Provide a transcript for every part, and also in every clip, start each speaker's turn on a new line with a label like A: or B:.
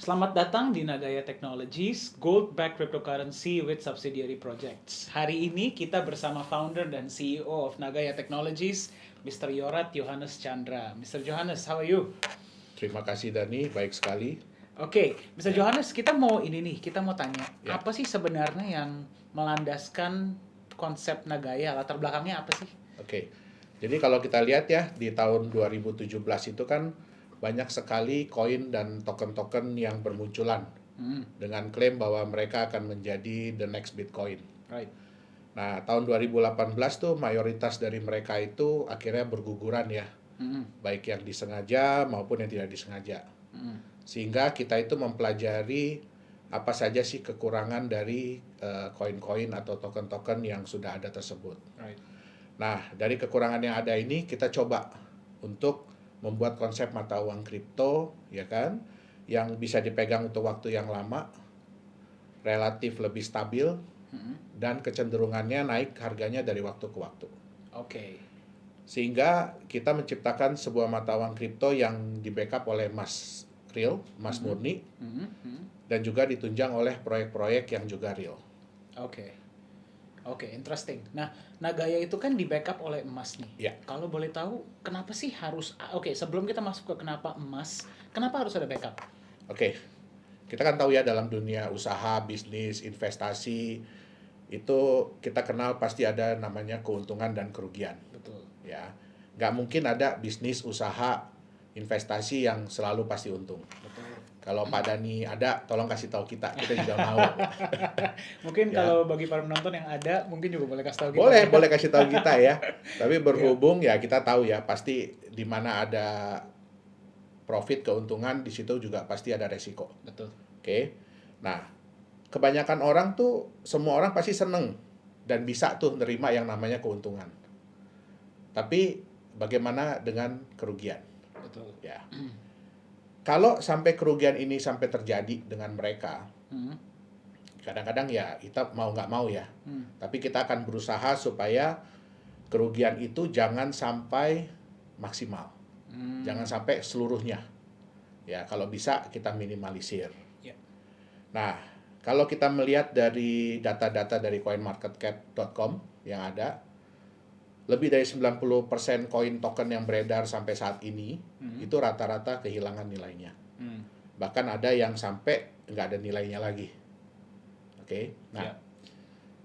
A: Selamat datang di Nagaya Technologies, Gold-backed cryptocurrency with subsidiary projects. Hari ini kita bersama founder dan CEO of Nagaya Technologies, Mr. Yorat Yohanes Chandra. Mr. Johannes, how are you?
B: Terima kasih Dani, baik sekali.
A: Oke, Mr. Johannes, kita mau tanya,
B: Ya.
A: apa sih sebenarnya yang melandaskan konsep Nagaya? Latar belakangnya apa sih?
B: Oke. Jadi kalau kita lihat ya, di tahun 2017 itu kan banyak sekali koin dan token-token yang bermunculan dengan klaim bahwa mereka akan menjadi the next Bitcoin.
A: Right.
B: Nah, tahun 2018 tuh mayoritas dari mereka itu akhirnya berguguran ya, baik yang disengaja maupun yang tidak disengaja. Sehingga kita itu mempelajari apa saja sih kekurangan dari koin-koin atau token-token yang sudah ada tersebut.
A: Right.
B: Nah, dari kekurangan yang ada ini kita coba untuk membuat konsep mata uang kripto, ya kan, yang bisa dipegang untuk waktu yang lama, relatif lebih stabil, dan kecenderungannya naik harganya dari waktu ke waktu.
A: Oke.
B: Sehingga kita menciptakan sebuah mata uang kripto yang di-backup oleh emas real, emas murni, dan juga ditunjang oleh proyek-proyek yang juga real.
A: Oke. Oke, interesting. Nah, Nagaya itu kan di backup oleh emas nih.
B: Ya.
A: Kalau boleh tahu, kenapa sih harus... Oke, sebelum kita masuk ke kenapa emas, kenapa harus ada backup?
B: Oke, kita kan tahu ya dalam dunia usaha, bisnis, investasi, itu kita kenal pasti ada namanya keuntungan dan kerugian.
A: Betul.
B: Ya, nggak mungkin ada bisnis, usaha, investasi yang selalu pasti untung.
A: Betul.
B: Kalau Pak Dani ada, tolong kasih tahu kita juga mau.
A: Mungkin
B: Ya.
A: kalau bagi para penonton yang ada, mungkin juga boleh kasih tahu kita.
B: Boleh kasih tahu kita ya. Tapi berhubung ya kita tahu ya pasti di mana ada profit keuntungan di situ juga pasti ada resiko.
A: Betul.
B: Oke. Nah, kebanyakan orang tuh semua orang pasti seneng dan bisa tuh nerima yang namanya keuntungan. Tapi bagaimana dengan kerugian?
A: Betul.
B: Ya. Kalau sampai kerugian ini sampai terjadi dengan mereka, kadang-kadang ya kita mau nggak mau ya. Tapi kita akan berusaha supaya kerugian itu jangan sampai maksimal. Jangan sampai seluruhnya. Ya, kalau bisa kita minimalisir.
A: Ya.
B: Nah, kalau kita melihat dari data-data dari coinmarketcap.com yang ada, lebih dari 90% koin token yang beredar sampai saat ini, itu rata-rata kehilangan nilainya. Bahkan ada yang sampai nggak ada nilainya lagi. Oke, nah,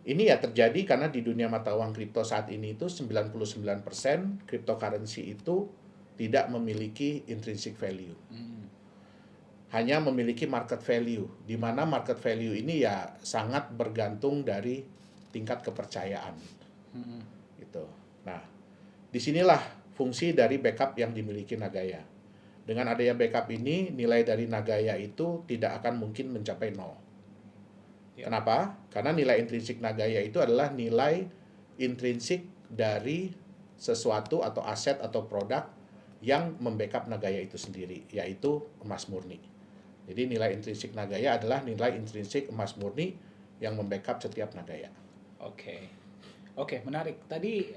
B: ini ya terjadi karena di dunia mata uang kripto saat ini itu 99% cryptocurrency itu tidak memiliki intrinsic value. Hanya memiliki market value, di mana market value ini ya sangat bergantung dari tingkat kepercayaan. Gitu. Nah, disinilah fungsi dari backup yang dimiliki Nagaya. Dengan adanya backup ini, nilai dari Nagaya itu tidak akan mungkin mencapai 0.
A: Ya.
B: Kenapa? Karena nilai intrinsik Nagaya itu adalah nilai intrinsik dari sesuatu atau aset atau produk yang membackup Nagaya itu sendiri, yaitu emas murni. Jadi nilai intrinsik Nagaya adalah nilai intrinsik emas murni yang membackup setiap Nagaya.
A: Oke, menarik. Tadi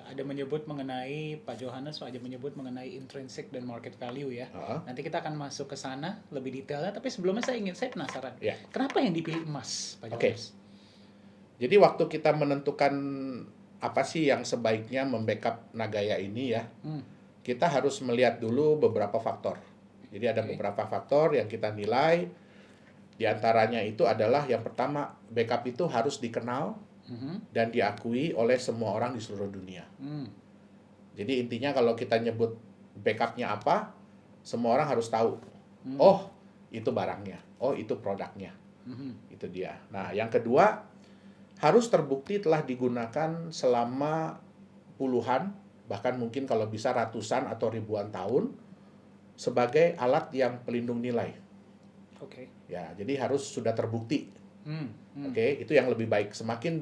A: ada menyebut mengenai Pak Johannes, ada menyebut mengenai intrinsic dan market value ya. Nanti kita akan masuk ke sana lebih detailnya. Tapi sebelumnya saya penasaran.
B: Ya.
A: Kenapa yang dipilih emas, Pak Johannes?
B: Jadi waktu kita menentukan apa sih yang sebaiknya membackup Nagaya ini ya, kita harus melihat dulu beberapa faktor. Jadi ada beberapa faktor yang kita nilai. Di antaranya itu adalah yang pertama, backup itu harus dikenal dan diakui oleh semua orang di seluruh dunia. Jadi intinya kalau kita nyebut backupnya apa, semua orang harus tahu. Oh, itu barangnya. Oh, itu produknya. Itu dia. Nah, yang kedua, harus terbukti telah digunakan selama puluhan, bahkan mungkin kalau bisa ratusan atau ribuan tahun sebagai alat yang pelindung nilai.
A: Oke.
B: Ya, jadi harus sudah terbukti. Oke, itu yang lebih baik. Semakin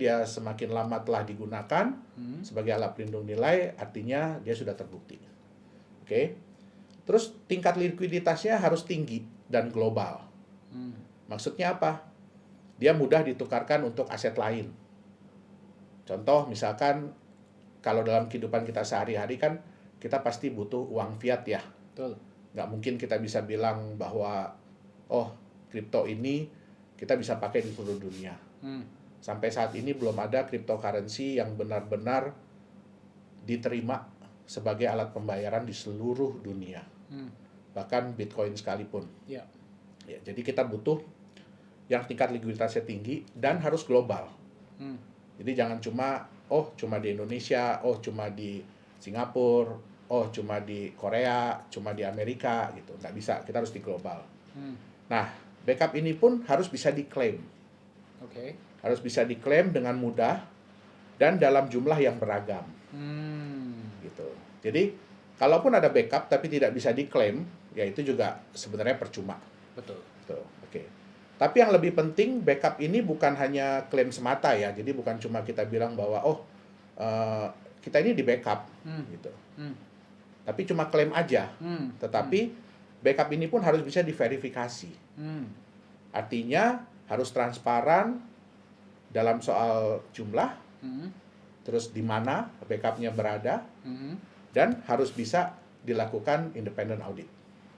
B: lama telah digunakan sebagai alat pelindung nilai, artinya dia sudah terbukti. Oke. Terus tingkat likuiditasnya harus tinggi dan global. Maksudnya apa? Dia mudah ditukarkan untuk aset lain. Contoh misalkan kalau dalam kehidupan kita sehari-hari kan kita pasti butuh uang fiat ya.
A: Betul.
B: Nggak mungkin kita bisa bilang bahwa oh kripto ini kita bisa pakai di seluruh dunia. Sampai saat ini belum ada cryptocurrency yang benar-benar diterima sebagai alat pembayaran di seluruh dunia. Bahkan Bitcoin sekalipun.
A: Ya.
B: Ya, jadi kita butuh yang tingkat likuiditasnya tinggi dan harus global. Jadi jangan cuma di Indonesia, cuma di Singapura, cuma di Korea, cuma di Amerika gitu. Nggak bisa, kita harus di global. Nah, backup ini pun harus bisa diklaim.
A: Oke.
B: Harus bisa diklaim dengan mudah dan dalam jumlah yang beragam. Gitu. Jadi, kalaupun ada backup tapi tidak bisa diklaim, ya itu juga sebenarnya percuma.
A: Betul.
B: Tuh, oke. Tapi yang lebih penting, backup ini bukan hanya klaim semata ya. Jadi bukan cuma kita bilang bahwa kita ini di backup gitu. Tapi cuma klaim aja. Tetapi backup ini pun harus bisa diverifikasi. Artinya harus transparan dalam soal jumlah, terus di mana backupnya berada, dan harus bisa dilakukan independent audit.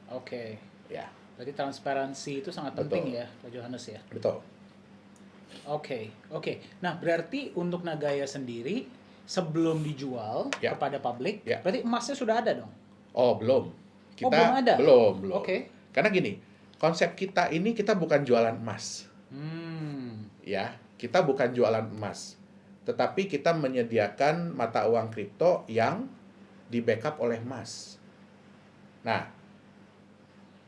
A: Oke.
B: Ya.
A: Berarti transparansi itu sangat
B: Betul.
A: penting ya, Pak Johannes ya.
B: Betul.
A: Oke. Nah, berarti untuk Nagaya sendiri sebelum dijual
B: Ya.
A: kepada publik,
B: Ya.
A: berarti emasnya sudah ada dong?
B: Oh, belum.
A: belum ada?
B: Belum.
A: Oke.
B: Karena gini, konsep kita ini kita bukan jualan emas. Ya, kita bukan jualan emas. Tetapi kita menyediakan mata uang kripto yang di-backup oleh emas. Nah,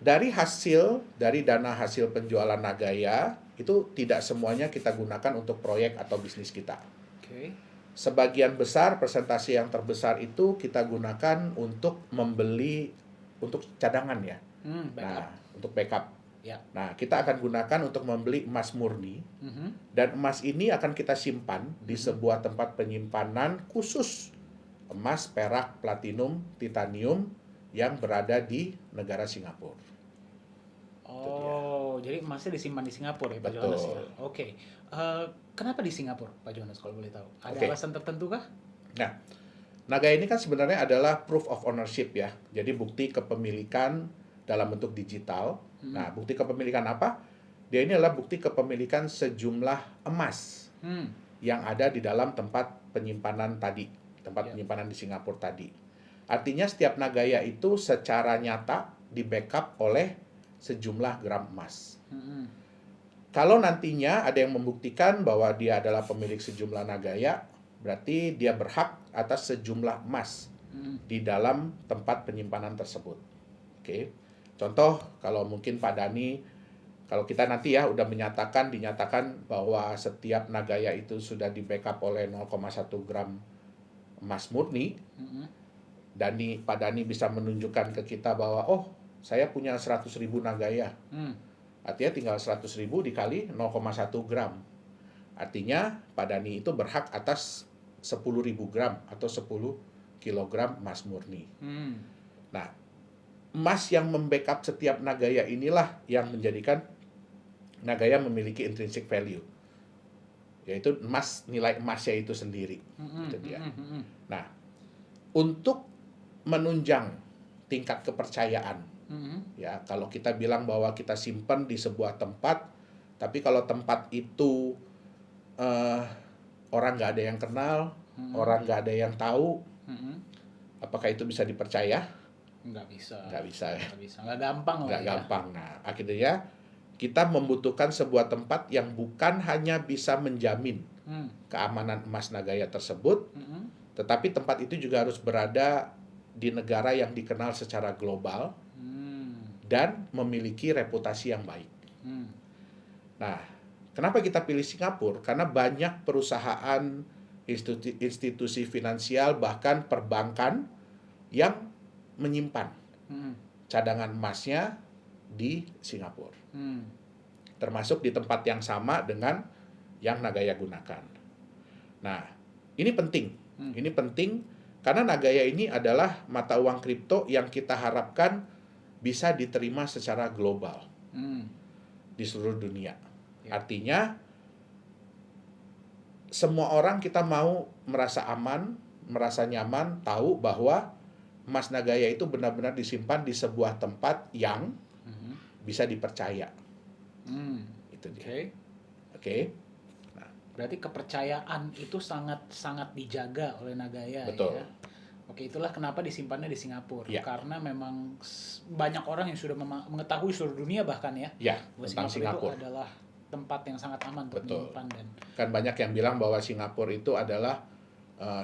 B: dari dana hasil penjualan Nagaya, itu tidak semuanya kita gunakan untuk proyek atau bisnis kita.
A: Oke.
B: Sebagian besar, persentase yang terbesar itu kita gunakan untuk membeli, untuk cadangan ya.
A: Backup.
B: Nah, untuk backup.
A: Ya.
B: Nah, kita akan gunakan untuk membeli emas murni. Dan emas ini akan kita simpan di sebuah tempat penyimpanan khusus emas, perak, platinum, titanium yang berada di negara Singapura.
A: Oh, jadi emasnya disimpan di Singapura ya, Pak
B: Betul.
A: Johannes ya. Oke. Kenapa di Singapura, Pak Johannes kalau boleh tahu? Ada
B: Oke.
A: alasan tertentu kah?
B: Nah, Nagaya ini kan sebenarnya adalah proof of ownership ya. Jadi bukti kepemilikan dalam bentuk digital. Nah, bukti kepemilikan apa? Dia ini adalah bukti kepemilikan sejumlah emas yang ada di dalam tempat penyimpanan tadi, tempat penyimpanan di Singapura tadi. Artinya setiap Nagaya itu secara nyata di-backup oleh sejumlah gram emas. Kalau nantinya ada yang membuktikan bahwa dia adalah pemilik sejumlah Nagaya, berarti dia berhak atas sejumlah emas di dalam tempat penyimpanan tersebut. Oke. Contoh, kalau mungkin Pak Dani, kalau kita nanti ya udah dinyatakan bahwa setiap Nagaya itu sudah di-backup oleh 0,1 gram emas murni, Pak Dani bisa menunjukkan ke kita bahwa, saya punya 100.000 Nagaya. Artinya tinggal 100.000 dikali 0,1 gram. Artinya Pak Dani itu berhak atas 10.000 gram atau 10 kilogram emas murni. Nah, emas yang membackup setiap Nagaya inilah yang menjadikan Nagaya memiliki intrinsic value, yaitu nilai emasnya itu sendiri. Itu dia. Nah, untuk menunjang tingkat kepercayaan, ya kalau kita bilang bahwa kita simpan di sebuah tempat, tapi kalau tempat itu orang nggak ada yang kenal, orang nggak ada yang tahu, apakah itu bisa dipercaya?
A: Nggak bisa.
B: Nggak bisa ya.
A: Nggak bisa. Nggak gampang lah
B: Nggak
A: ya.
B: gampang. Nah, akhirnya kita membutuhkan sebuah tempat yang bukan hanya bisa menjamin keamanan emas Nagaya tersebut, tetapi tempat itu juga harus berada di negara yang dikenal secara global dan memiliki reputasi yang baik. Nah, kenapa kita pilih Singapura? Karena banyak perusahaan, institusi finansial, bahkan perbankan yang menyimpan cadangan emasnya di Singapura. Termasuk di tempat yang sama dengan yang Nagaya gunakan. Nah, ini penting. Ini penting karena Nagaya ini adalah mata uang kripto yang kita harapkan bisa diterima secara global di seluruh dunia. Artinya semua orang kita mau merasa aman, merasa nyaman, tahu bahwa emas Nagaya itu benar-benar disimpan di sebuah tempat yang bisa dipercaya.
A: Hmm.
B: Itu
A: Oke.
B: dia. Oke.
A: Berarti kepercayaan itu sangat dijaga oleh Nagaya
B: Betul.
A: ya. Oke, itulah kenapa disimpannya di Singapura.
B: Ya.
A: Karena memang banyak orang yang sudah mengetahui seluruh dunia bahkan ya,
B: Ya,
A: bahwa
B: tentang Singapura.
A: itu adalah tempat yang sangat aman untuk
B: Betul.
A: menyimpan dan
B: Kan banyak yang bilang bahwa Singapura itu adalah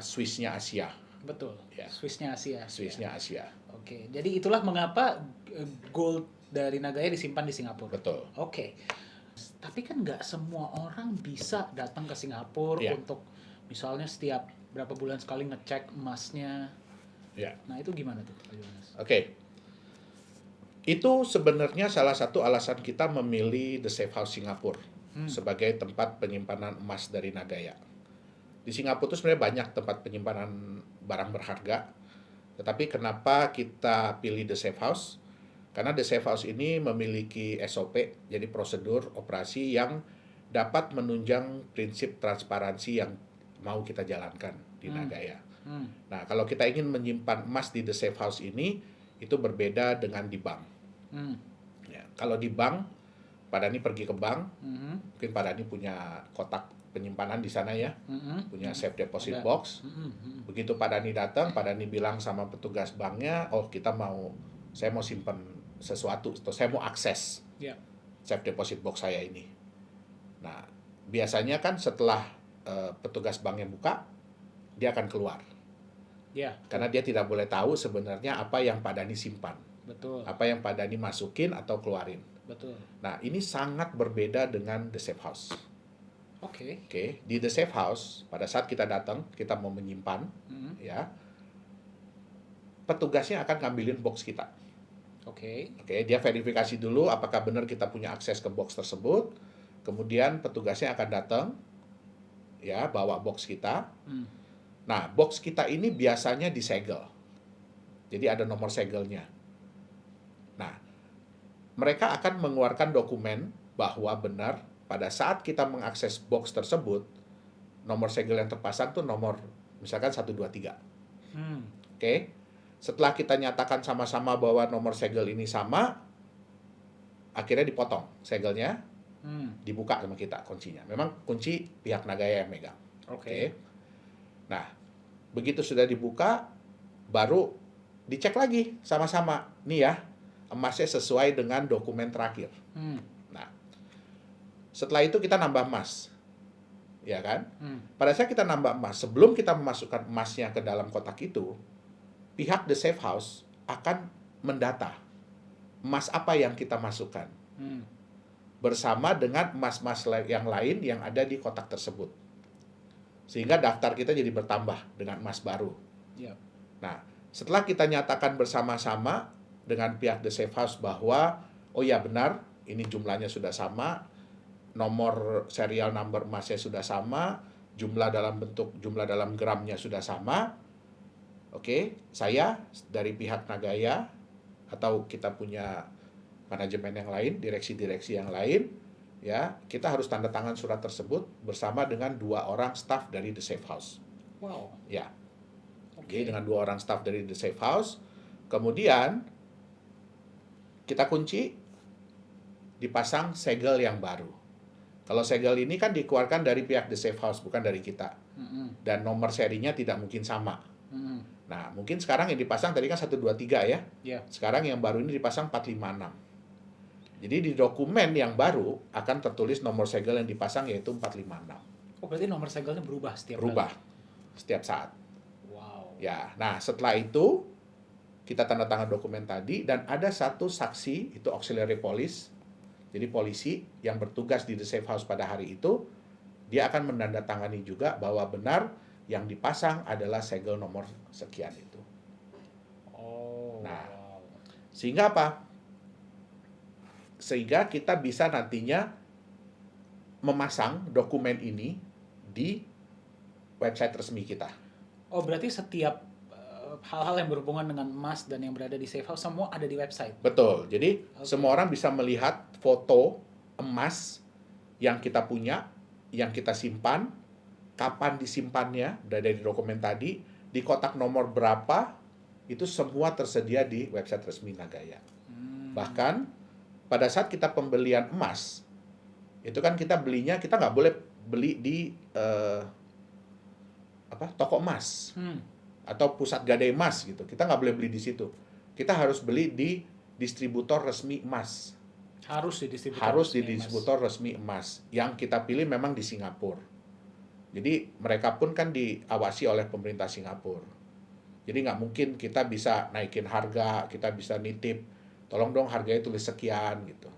B: Swiss-nya Asia.
A: betul.
B: Ya.
A: Swiss-nya Asia.
B: Swiss-nya Asia.
A: Oke, jadi itulah mengapa gold dari Nagaya disimpan di Singapura.
B: Betul.
A: Oke. Tapi kan nggak semua orang bisa datang ke Singapura
B: Iya.
A: untuk misalnya setiap berapa bulan sekali ngecek emasnya.
B: Ya.
A: Nah, itu gimana tuh, Pak Yohanes?
B: Oke. Itu sebenarnya salah satu alasan kita memilih The Safe House Singapura sebagai tempat penyimpanan emas dari Nagaya. Di Singapura itu sebenarnya banyak tempat penyimpanan barang berharga. Tetapi kenapa kita pilih The Safe House? Karena The Safe House ini memiliki SOP, jadi prosedur operasi yang dapat menunjang prinsip transparansi yang mau kita jalankan di Nagaya. Nah, kalau kita ingin menyimpan emas di The Safe House ini, itu berbeda dengan di bank. Ya, kalau di bank, Pak Dhani pergi ke bank, mungkin Pak Dhani punya kotak penyimpanan di sana ya, punya safe deposit
A: Ada.
B: box. Begitu Pak Dhani datang, Pak Dhani bilang sama petugas banknya, oh saya mau simpan sesuatu, atau saya mau akses
A: Ya.
B: safe deposit box saya ini. Nah, biasanya kan setelah petugas banknya buka, dia akan keluar.
A: Ya,
B: Karena dia tidak boleh tahu sebenarnya apa yang Pak Dhani simpan,
A: betul.
B: apa yang Pak Dhani masukin atau keluarin.
A: Betul.
B: Nah, ini sangat berbeda dengan The Safe House.
A: Oke.
B: Oke, di The Safe House, pada saat kita datang, kita mau menyimpan, ya, petugasnya akan ngambilin box kita.
A: Oke.
B: Oke, dia verifikasi dulu apakah benar kita punya akses ke box tersebut. Kemudian petugasnya akan datang, ya, bawa box kita. Nah, box kita ini biasanya disegel. Jadi ada nomor segelnya. Nah, mereka akan mengeluarkan dokumen bahwa benar pada saat kita mengakses box tersebut, nomor segel yang terpasang tuh nomor misalkan 123. Oke. Setelah kita nyatakan sama-sama bahwa nomor segel ini sama, akhirnya dipotong segelnya, dibuka sama kita kuncinya. Memang kunci pihak Nagaya yang megang. Oke. Nah, begitu sudah dibuka, baru dicek lagi sama-sama. Nih ya, emasnya sesuai dengan dokumen terakhir. Nah, setelah itu kita nambah emas. Ya kan? Pada saat kita nambah emas, sebelum kita memasukkan emasnya ke dalam kotak itu, pihak The Safe House akan mendata emas apa yang kita masukkan. Bersama dengan emas-emas yang lain yang ada di kotak tersebut. Sehingga daftar kita jadi bertambah dengan emas baru.
A: Ya.
B: Nah, setelah kita nyatakan bersama-sama dengan pihak The Safe House bahwa, oh ya benar, ini jumlahnya sudah sama, nomor serial number emasnya sudah sama, jumlah dalam gramnya sudah sama. Oke, saya dari pihak Nagaya atau kita punya manajemen yang lain, direksi-direksi yang lain, ya, kita harus tanda tangan surat tersebut bersama dengan 2 orang staf dari The Safe House.
A: Wow.
B: Ya.
A: Oke.
B: Dengan 2 orang staf dari The Safe House. Kemudian kita kunci, dipasang segel yang baru. Kalau segel ini kan dikeluarkan dari pihak The Safe House, bukan dari kita. Dan nomor serinya tidak mungkin sama. Nah, mungkin sekarang yang dipasang tadi kan 123 ya.
A: Ya.
B: Sekarang yang baru ini dipasang 456. Jadi di dokumen yang baru akan tertulis nomor segel yang dipasang yaitu 456.
A: Oh, berarti nomor segelnya berubah setiap
B: Berubah setiap saat.
A: Wow.
B: Ya, nah setelah itu kita tanda tangan dokumen tadi dan ada satu saksi, itu auxiliary police. Jadi polisi yang bertugas di The Safe House pada hari itu, dia akan menandatangani juga bahwa benar yang dipasang adalah segel nomor sekian itu.
A: Oh.
B: Nah,
A: wow.
B: Sehingga apa? Sehingga kita bisa nantinya memasang dokumen ini di website resmi kita.
A: Oh, berarti setiap hal-hal yang berhubungan dengan emas dan yang berada di Safe House semua ada di website.
B: Betul. Jadi
A: Oke.
B: semua orang bisa melihat foto emas yang kita punya, yang kita simpan, kapan disimpannya, dari dokumen tadi, di kotak nomor berapa, itu semua tersedia di website resmi Nagaya. Bahkan pada saat kita pembelian emas, itu kan kita belinya, kita nggak boleh beli di toko emas atau pusat gadai emas gitu. Kita nggak boleh beli di situ. Kita harus beli di distributor resmi emas.
A: Harus di distributor
B: Harus di
A: resmi emas.
B: distributor resmi emas. Yang kita pilih memang di Singapura. Jadi mereka pun kan diawasi oleh pemerintah Singapura. Jadi nggak mungkin kita bisa naikin harga, kita bisa nitip, tolong dong harganya tulis sekian gitu.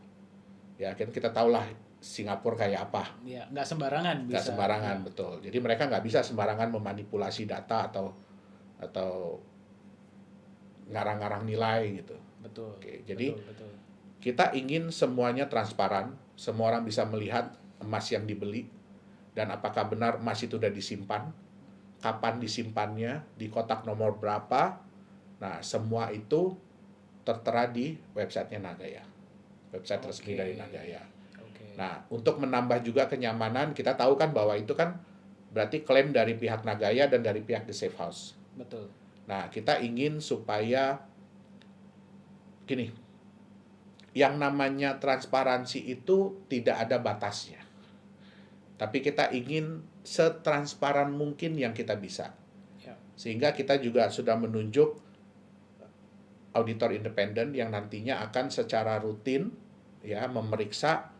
B: Ya kan kita tahulah Singapura kayak apa.
A: Ya, nggak sembarangan bisa.
B: Nggak sembarangan, betul. Jadi mereka nggak bisa sembarangan memanipulasi data atau ngarang-ngarang nilai gitu.
A: Betul.
B: Oke, jadi
A: betul.
B: kita ingin semuanya transparan, semua orang bisa melihat emas yang dibeli, dan apakah benar emas itu sudah disimpan, kapan disimpannya, di kotak nomor berapa. Nah, semua itu tertera di websitenya Nagaya, website resmi dari Nagaya. Nah, untuk menambah juga kenyamanan, kita tahu kan bahwa itu kan berarti klaim dari pihak Nagaya dan dari pihak The Safe House.
A: Betul.
B: Nah, kita ingin supaya gini, yang namanya transparansi itu tidak ada batasnya. Tapi kita ingin setransparan mungkin yang kita bisa.
A: Ya.
B: Sehingga kita juga sudah menunjuk auditor independen yang nantinya akan secara rutin ya memeriksa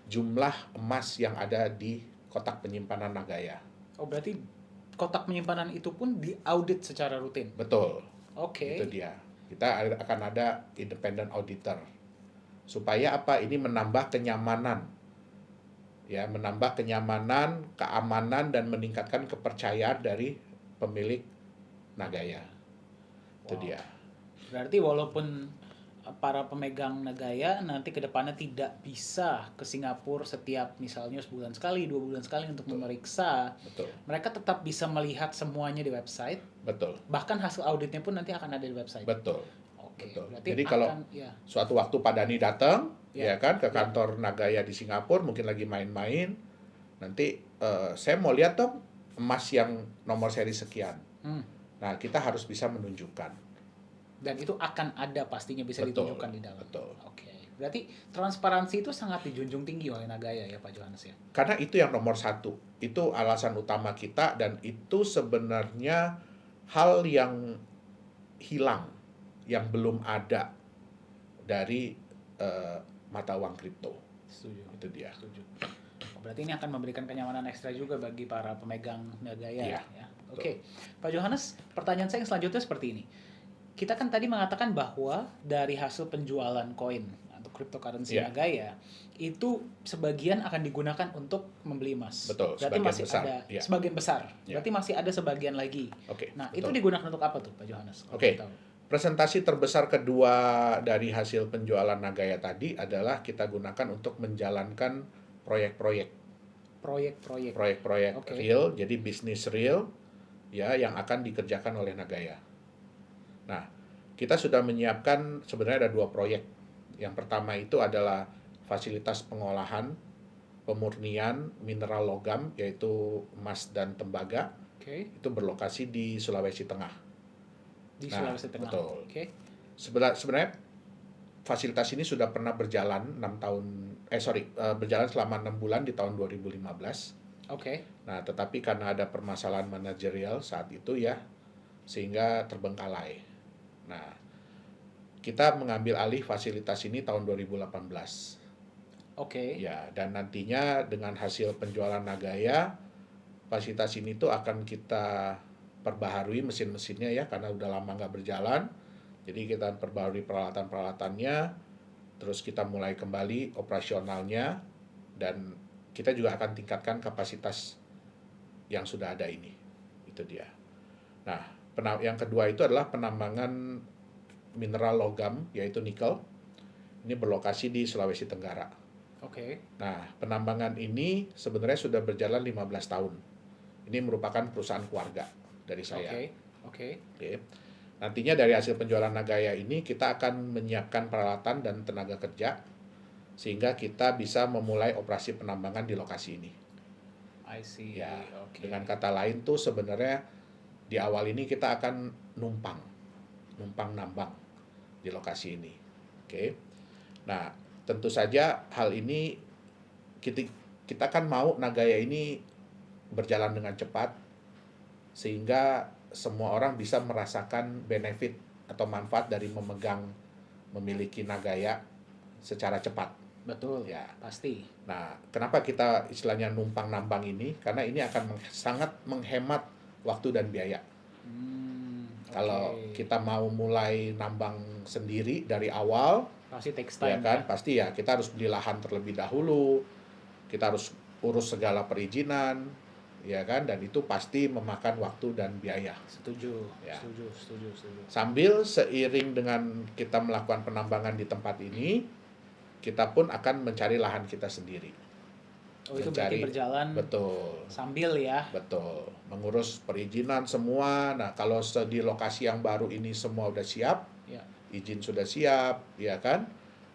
B: jumlah emas yang ada di kotak penyimpanan Nagaya.
A: Oh, berarti kotak penyimpanan itu pun diaudit secara rutin?
B: Betul.
A: Oke.
B: Itu dia. Kita akan ada independent auditor. Supaya apa? Ini menambah kenyamanan. Ya, menambah kenyamanan, keamanan, dan meningkatkan kepercayaan dari pemilik Nagaya. Itu dia.
A: Berarti walaupun para pemegang Nagaya nanti ke depannya tidak bisa ke Singapura setiap misalnya sebulan sekali, 2 bulan sekali untuk memeriksa.
B: Betul.
A: Mereka tetap bisa melihat semuanya di website.
B: Betul.
A: Bahkan hasil auditnya pun nanti akan ada di website.
B: Betul.
A: Oke.
B: Betul.
A: Berarti
B: Jadi kalau suatu waktu Pak Dhani datang, ya kan ke kantor Nagaya di Singapura, mungkin lagi main-main, nanti saya mau lihat dong emas yang nomor seri sekian. Nah, kita harus bisa menunjukkan.
A: Dan itu akan ada pastinya bisa ditunjukkan di dalam.
B: Betul.
A: Oke. Berarti transparansi itu sangat dijunjung tinggi oleh Nagaya ya Pak Johannes ya?
B: Karena itu yang nomor satu. Itu alasan utama kita, dan itu sebenarnya hal yang hilang, yang belum ada dari mata uang kripto.
A: Setuju.
B: Itu dia.
A: Setuju. Berarti ini akan memberikan kenyamanan ekstra juga bagi para pemegang Nagaya.
B: Iya,
A: Ya. Oke. Pak Johannes, pertanyaan saya yang selanjutnya seperti ini. Kita kan tadi mengatakan bahwa dari hasil penjualan koin atau cryptocurrency Nagaya itu sebagian akan digunakan untuk membeli emas.
B: Betul.
A: Berarti masih
B: besar.
A: ada sebagian besar.
B: Ya.
A: Berarti masih ada sebagian lagi.
B: Oke.
A: Nah,
B: betul.
A: itu digunakan untuk apa tuh Pak Johannes?
B: Oke. Presentasi terbesar kedua dari hasil penjualan Nagaya tadi adalah kita gunakan untuk menjalankan proyek-proyek real, jadi bisnis real ya yang akan dikerjakan oleh Nagaya. Nah, kita sudah menyiapkan sebenarnya ada 2 proyek. Yang pertama itu adalah fasilitas pengolahan, pemurnian mineral logam yaitu emas dan tembaga. Itu berlokasi di Sulawesi Tengah.
A: Sulawesi Tengah.
B: Betul. Sebenarnya fasilitas ini sudah pernah berjalan berjalan selama 6 bulan di tahun 2015. Nah, tetapi karena ada permasalahan manajerial saat itu ya, sehingga terbengkalai. Nah, kita mengambil alih fasilitas ini tahun 2018. Ya, dan nantinya dengan hasil penjualan Nagaya, fasilitas ini tuh akan kita perbaharui mesin-mesinnya ya, karena udah lama nggak berjalan. Jadi kita perbaharui peralatan-peralatannya, terus kita mulai kembali operasionalnya, dan kita juga akan tingkatkan kapasitas yang sudah ada ini. Itu dia. Nah, yang kedua itu adalah penambangan mineral logam, yaitu nikel. Ini berlokasi di Sulawesi Tenggara. Nah, penambangan ini sebenarnya sudah berjalan 15 tahun. Ini merupakan perusahaan keluarga dari saya. Nantinya dari hasil penjualan Nagaya ini kita akan menyiapkan peralatan dan tenaga kerja sehingga kita bisa memulai operasi penambangan di lokasi ini. Ya, dengan kata lain tuh sebenarnya di awal ini kita akan numpang nambang di lokasi ini. Nah, tentu saja hal ini kita kita kan mau Nagaya ini berjalan dengan cepat sehingga semua orang bisa merasakan benefit atau manfaat dari memiliki Nagaya secara cepat.
A: Betul,
B: Ya.
A: pasti.
B: Nah, kenapa kita istilahnya numpang nambang ini? Karena ini akan sangat menghemat waktu dan biaya. Kalau
A: Oke.
B: kita mau mulai nambang sendiri dari awal,
A: Pasti takes
B: ya
A: time
B: kan, pasti ya kita harus beli lahan terlebih dahulu, kita harus urus segala perizinan, ya kan, dan itu pasti memakan waktu dan biaya.
A: Setuju,
B: Ya.
A: setuju, setuju, setuju.
B: Sambil seiring dengan kita melakukan penambangan di tempat ini, kita pun akan mencari lahan kita sendiri.
A: Oh, itu berarti berjalan
B: Betul.
A: sambil ya.
B: Betul, mengurus perizinan semua. Nah, kalau di lokasi yang baru ini semua udah siap,
A: Ya,
B: izin sudah siap, ya kan?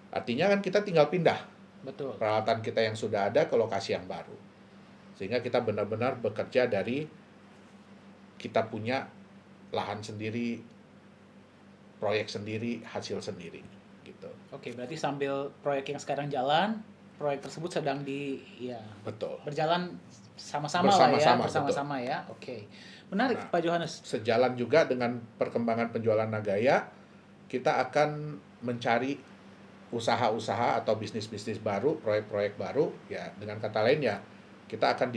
B: Artinya kan kita tinggal pindah
A: betul.
B: peralatan kita yang sudah ada ke lokasi yang baru. Sehingga kita benar-benar bekerja dari kita punya lahan sendiri, proyek sendiri, hasil sendiri, gitu.
A: Oke, berarti sambil proyek yang sekarang jalan, proyek tersebut sedang
B: Betul.
A: berjalan sama-sama lah ya,
B: Bersama-sama,
A: bersama-sama ya. Oke. Menarik,
B: Nah,
A: Pak Johannes.
B: Sejalan juga dengan perkembangan penjualan Nagaya, kita akan mencari usaha-usaha atau bisnis-bisnis baru, proyek-proyek baru, ya dengan kata lain ya kita akan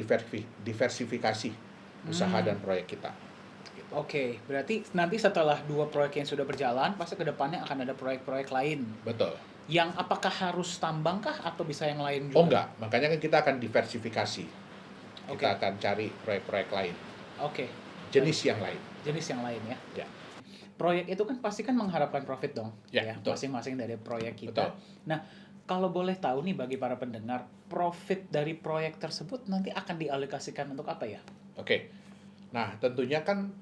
B: diversifikasi usaha dan proyek kita. Gitu.
A: Oke, berarti nanti setelah 2 proyek yang sudah berjalan, pasti ke depannya akan ada proyek-proyek lain.
B: Betul.
A: Yang apakah harus tambang kah atau bisa yang lain juga?
B: Oh enggak, makanya kan kita akan diversifikasi. Kita
A: Oke.
B: akan cari proyek-proyek lain,
A: Oke,
B: jenis yang lain.
A: jenis yang lain ya.
B: Ya.
A: Proyek itu kan pasti kan mengharapkan profit dong,
B: Ya, betul.
A: masing-masing dari proyek kita.
B: Betul.
A: Nah, kalau boleh tahu nih bagi para pendengar, profit dari proyek tersebut nanti akan dialokasikan untuk apa ya?
B: Oke. Nah, tentunya kan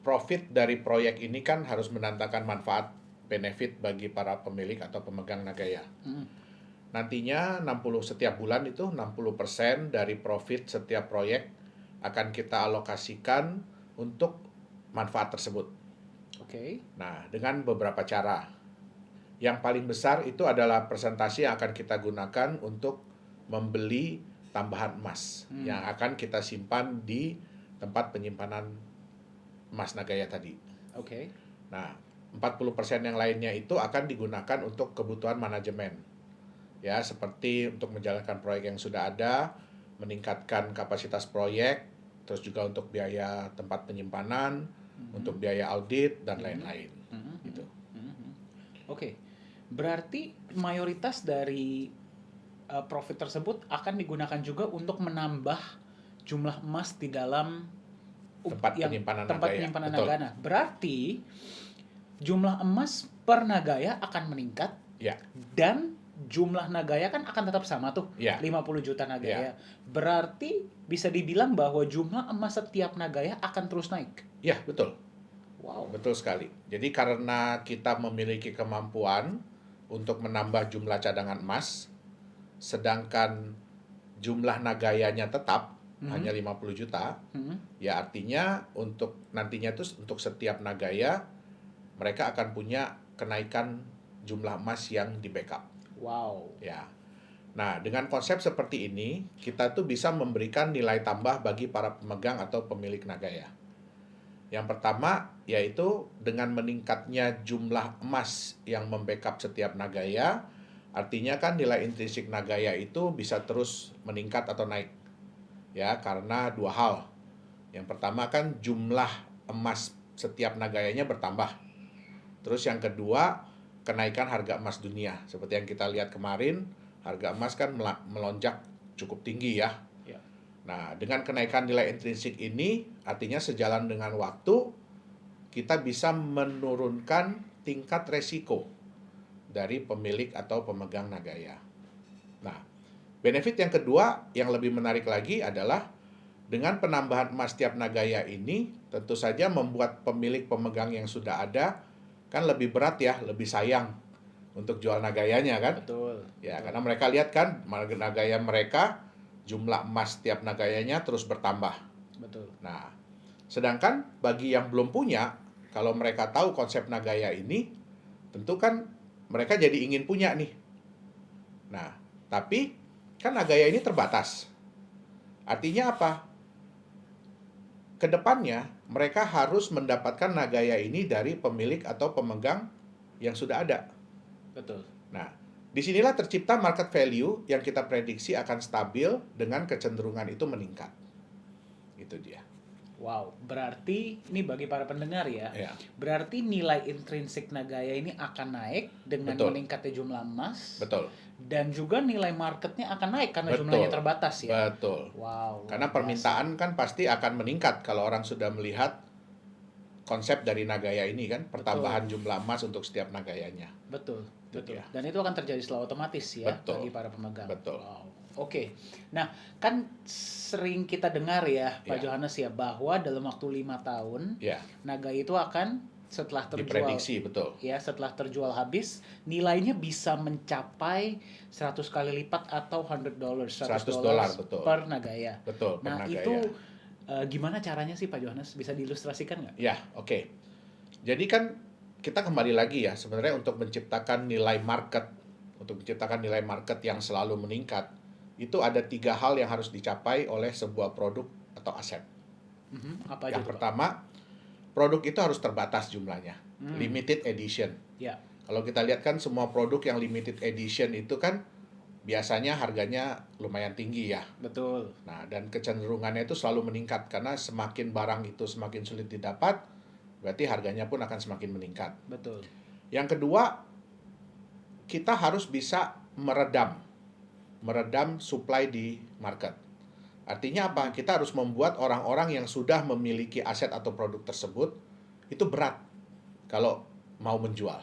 B: profit dari proyek ini kan harus mendatangkan manfaat benefit bagi para pemilik atau pemegang Nagaya.
A: Mm.
B: Nantinya 60 setiap bulan itu 60% dari profit setiap proyek akan kita alokasikan untuk manfaat tersebut.
A: Oke.
B: Nah, dengan beberapa cara. Yang paling besar itu adalah persentase yang akan kita gunakan untuk membeli tambahan emas yang akan kita simpan di tempat penyimpanan emas Nagaya tadi.
A: Oke.
B: Nah, 40% yang lainnya itu akan digunakan untuk kebutuhan manajemen. Ya, seperti untuk menjalankan proyek yang sudah ada, meningkatkan kapasitas proyek, terus juga untuk biaya tempat penyimpanan, untuk biaya audit dan lain-lain. Gitu.
A: Oke. Berarti mayoritas dari profit tersebut akan digunakan juga untuk menambah jumlah emas di dalam
B: Tempat penyimpanan
A: tempat
B: Nagaya.
A: penyimpanan
B: Betul.
A: Nagana. Berarti jumlah emas per Nagaya akan meningkat
B: Ya,
A: dan jumlah Nagaya kan akan tetap sama tuh,
B: Ya.
A: 50 juta Nagaya. Berarti bisa dibilang bahwa jumlah emas setiap Nagaya akan terus naik.
B: ya betul.
A: Wow.
B: Betul sekali. Jadi karena kita memiliki kemampuan untuk menambah jumlah cadangan emas, sedangkan jumlah Nagayanya tetap hanya 50 juta, ya artinya untuk nantinya itu untuk setiap Nagaya mereka akan punya kenaikan jumlah emas yang di backup.
A: Wow.
B: Ya. Nah, dengan konsep seperti ini, kita tuh bisa memberikan nilai tambah bagi para pemegang atau pemilik Nagaya. Yang pertama, yaitu dengan meningkatnya jumlah emas yang membackup setiap Nagaya, artinya kan nilai intrinsik Nagaya itu bisa terus meningkat atau naik. Ya, karena 2 hal. Yang pertama kan jumlah emas setiap Nagayanya bertambah. Terus yang kedua, kenaikan harga emas dunia. Seperti yang kita lihat kemarin, harga emas kan melonjak cukup tinggi ya.
A: Ya.
B: Nah, dengan kenaikan nilai intrinsik ini, artinya sejalan dengan waktu, kita bisa menurunkan tingkat resiko dari pemilik atau pemegang Nagaya. Nah, benefit yang kedua yang lebih menarik lagi adalah dengan penambahan emas tiap Nagaya ini, tentu saja membuat pemilik pemegang yang sudah ada kan lebih berat ya, lebih sayang untuk jual Nagayanya kan.
A: Betul.
B: Ya, karena mereka lihat kan Nagaya mereka, jumlah emas tiap Nagayanya terus bertambah.
A: Betul.
B: Nah, sedangkan bagi yang belum punya, kalau mereka tahu konsep Nagaya ini, tentu kan mereka jadi ingin punya nih. Nah, tapi kan Nagaya ini terbatas. Artinya apa? Kedepannya mereka harus mendapatkan Nagaya ini dari pemilik atau pemegang yang sudah ada.
A: Betul.
B: Nah, disinilah tercipta market value yang kita prediksi akan stabil dengan kecenderungan itu meningkat. Itu dia.
A: Wow, berarti ini bagi para pendengar ya.
B: Ya,
A: Berarti nilai intrinsik Nagaya ini akan naik dengan
B: Betul.
A: meningkatnya jumlah emas.
B: betul.
A: Dan juga nilai marketnya akan naik karena
B: Betul.
A: jumlahnya terbatas ya.
B: Betul.
A: Wow.
B: Karena
A: luar biasa.
B: permintaan kan pasti akan meningkat kalau orang sudah melihat konsep dari Nagaya ini kan, pertambahan jumlah emas untuk setiap Nagayanya.
A: Betul,
B: Itu
A: betul.
B: dia.
A: Dan itu akan terjadi secara otomatis ya
B: Betul.
A: bagi para pemegang.
B: Betul.
A: Wow. Oke. Nah, kan sering kita dengar ya, Pak
B: Ya.
A: Johannes ya, bahwa dalam waktu 5 tahun
B: Ya,
A: Nagaya itu akan setelah terjual
B: diprediksi betul.
A: ya, setelah terjual habis, nilainya bisa mencapai 100 kali lipat atau $100,
B: $100, betul.
A: per Nagaya.
B: Betul, per
A: Nah,
B: Nagaya.
A: itu gimana caranya sih Pak Johannes? Bisa diilustrasikan nggak?
B: Ya, oke. Jadi kan kita kembali lagi ya, sebenarnya untuk menciptakan nilai market, yang selalu meningkat, itu ada 3 hal yang harus dicapai oleh sebuah produk atau aset.
A: Apa aja
B: Yang
A: tuh, Pak?
B: pertama, produk itu harus terbatas jumlahnya,
A: Hmm.
B: limited edition.
A: Ya,
B: Kalau kita lihat kan semua produk yang limited edition itu kan biasanya harganya lumayan tinggi ya.
A: betul.
B: Nah, dan kecenderungannya itu selalu meningkat karena semakin barang itu semakin sulit didapat, berarti harganya pun akan semakin meningkat.
A: Betul.
B: Yang kedua, kita harus bisa meredam supply di market. Artinya apa? Kita harus membuat orang-orang yang sudah memiliki aset atau produk tersebut itu berat kalau mau menjual.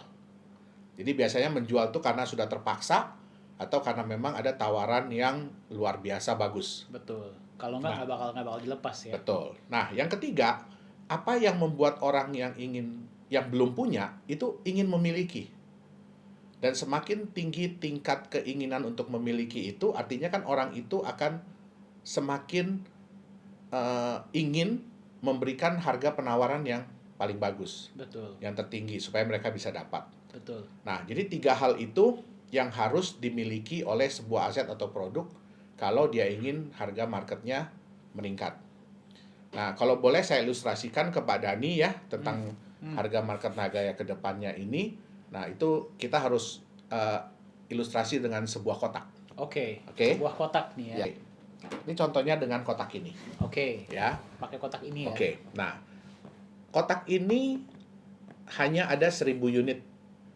B: Jadi biasanya menjual itu karena sudah terpaksa atau karena memang ada tawaran yang luar biasa bagus.
A: Betul. Kalau nggak
B: Nah.
A: nggak bakal dilepas ya.
B: Betul. Nah, yang ketiga, apa yang membuat orang yang belum punya itu ingin memiliki? Dan semakin tinggi tingkat keinginan untuk memiliki itu, artinya kan orang itu akan semakin ingin memberikan harga penawaran yang paling bagus,
A: Betul.
B: yang tertinggi supaya mereka bisa dapat.
A: Betul.
B: Nah, jadi 3 hal itu yang harus dimiliki oleh sebuah aset atau produk kalau dia ingin harga marketnya meningkat. Nah, kalau boleh saya ilustrasikan ke Pak Dani ya tentang harga market Nagaya ke depannya ini. Nah, itu kita harus ilustrasi dengan sebuah kotak.
A: Oke.
B: Oke.
A: Sebuah kotak nih ya.
B: Ya. Ini contohnya dengan kotak ini,
A: Oke.
B: ya.
A: Pakai kotak ini ya.
B: Oke. Nah, kotak ini hanya ada 1000 unit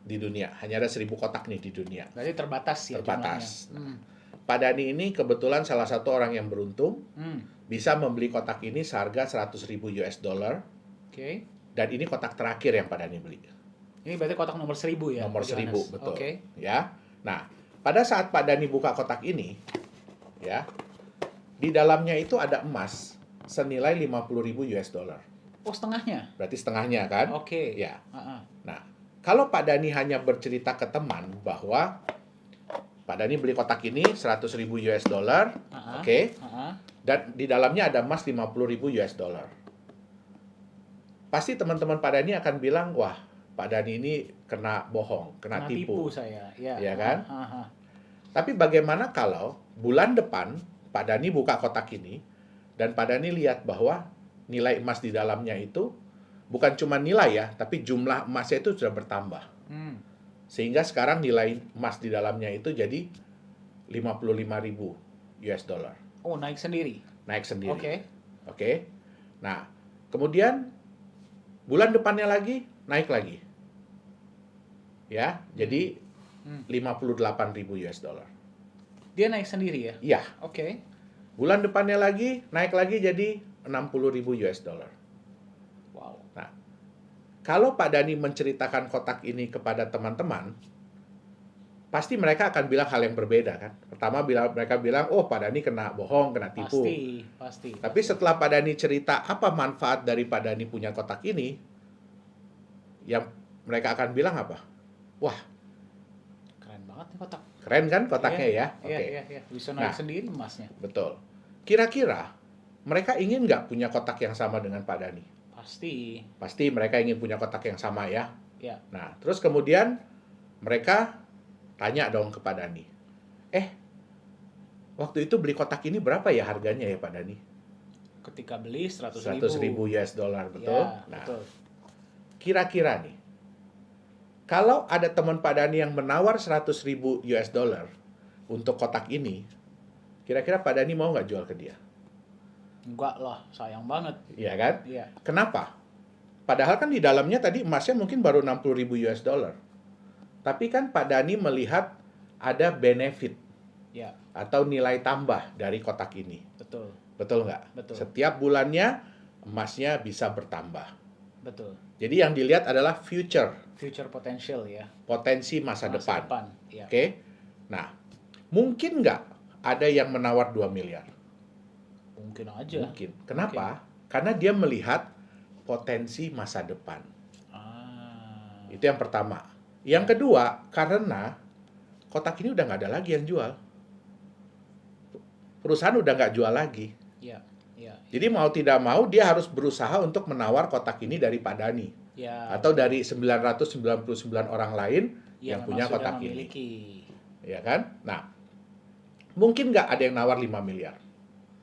B: di dunia. Hanya ada 1000 kotak nih di dunia.
A: Berarti terbatas ya
B: Terbatas.
A: jumlahnya.
B: Pak Dani ini kebetulan salah satu orang yang beruntung
A: Hmm.
B: bisa membeli kotak ini seharga 100.000 US dollar
A: Oke.
B: dan ini kotak terakhir yang Pak Dani beli.
A: Ini berarti kotak nomor 1000 ya.
B: Nomor
A: Pak
B: 1000,
A: Johannes?
B: betul.
A: Oke.
B: Ya. Nah, pada saat Pak Dani buka kotak ini, ya, di dalamnya itu ada emas senilai 50.000 US dollar.
A: Oh, setengahnya.
B: Berarti setengahnya kan?
A: Oke.
B: Ya.
A: Ah, ah.
B: Nah, kalau Pak Dani hanya bercerita ke teman bahwa Pak Dani beli kotak ini 100.000 US dollar,
A: Ah, ah.
B: oke,
A: Ah, ah.
B: dan di dalamnya ada emas 50.000 US dollar. Pasti teman-teman Pak Dani akan bilang, wah, Pak Dani ini kena bohong, kena tipu.
A: saya. Ya.
B: Iya kan?
A: Ah, ah, ah.
B: Tapi bagaimana kalau bulan depan Pak Dani buka kotak ini dan Pak Dani lihat bahwa nilai emas di dalamnya itu bukan cuma nilai ya, tapi jumlah emasnya itu sudah bertambah.
A: Hmm.
B: Sehingga sekarang nilai emas di dalamnya itu jadi 55.000 US dollar.
A: Oh, naik sendiri.
B: Naik sendiri.
A: Oke.
B: Oke. Nah, kemudian bulan depannya lagi naik lagi. Ya, jadi 58.000 US dollar.
A: Dia naik sendiri ya.
B: Iya,
A: Oke.
B: bulan depannya lagi naik lagi jadi 60.000 US dollar.
A: Wow.
B: Nah, kalau Pak Dani menceritakan kotak ini kepada teman-teman, pasti mereka akan bilang hal yang berbeda kan. Pertama mereka bilang, oh Pak Dani kena bohong, kena tipu.
A: Pasti.
B: Tapi setelah Pak Dani cerita apa manfaat dari Pak Dani punya kotak ini, yang mereka akan bilang apa? Wah,
A: Keren banget nih kotak.
B: keren kan kotaknya ya?
A: Iya,
B: Oke,
A: iya. Bisa naik
B: Nah.
A: sendiri emasnya.
B: betul. Kira-kira mereka ingin nggak punya kotak yang sama dengan Pak Dani?
A: Pasti.
B: Pasti mereka ingin punya kotak yang sama ya.
A: Ya.
B: Nah, terus kemudian mereka tanya dong ke Pak Dani, waktu itu beli kotak ini berapa ya harganya ya Pak Dani?
A: Ketika beli 100
B: 100.000 US dollar, betul?
A: Ya,
B: Nah,
A: betul.
B: kira-kira nih, kalau ada teman Pak Dani yang menawar 100.000 US dollar untuk kotak ini, kira-kira Pak Dani mau nggak jual ke dia?
A: Enggak lah, sayang banget.
B: Iya kan?
A: Iya.
B: Kenapa? Padahal kan di dalamnya tadi emasnya mungkin baru 60.000 US dollar. Tapi kan Pak Dani melihat ada benefit
A: Ya,
B: atau nilai tambah dari kotak ini.
A: betul.
B: Betul nggak?
A: Betul.
B: Setiap bulannya emasnya bisa bertambah.
A: Betul.
B: Jadi yang dilihat adalah future,
A: Future potential ya.
B: potensi masa depan.
A: Ya.
B: Oke? Nah, mungkin nggak ada yang menawar 2 miliar?
A: Mungkin aja.
B: Mungkin. Kenapa? Karena dia melihat potensi masa depan.
A: Ah.
B: Itu yang pertama. Yang kedua, karena kotak ini udah nggak ada lagi yang jual. Perusahaan udah nggak jual lagi.
A: Ya. Ya.
B: Jadi mau tidak mau dia harus berusaha untuk menawar kotak ini dari Pak Dani.
A: Ya.
B: Atau dari 999 orang lain yang punya
A: memang
B: kotak
A: sudah
B: ini.
A: memiliki.
B: Ya kan? Nah, mungkin nggak ada yang nawar 5 miliar?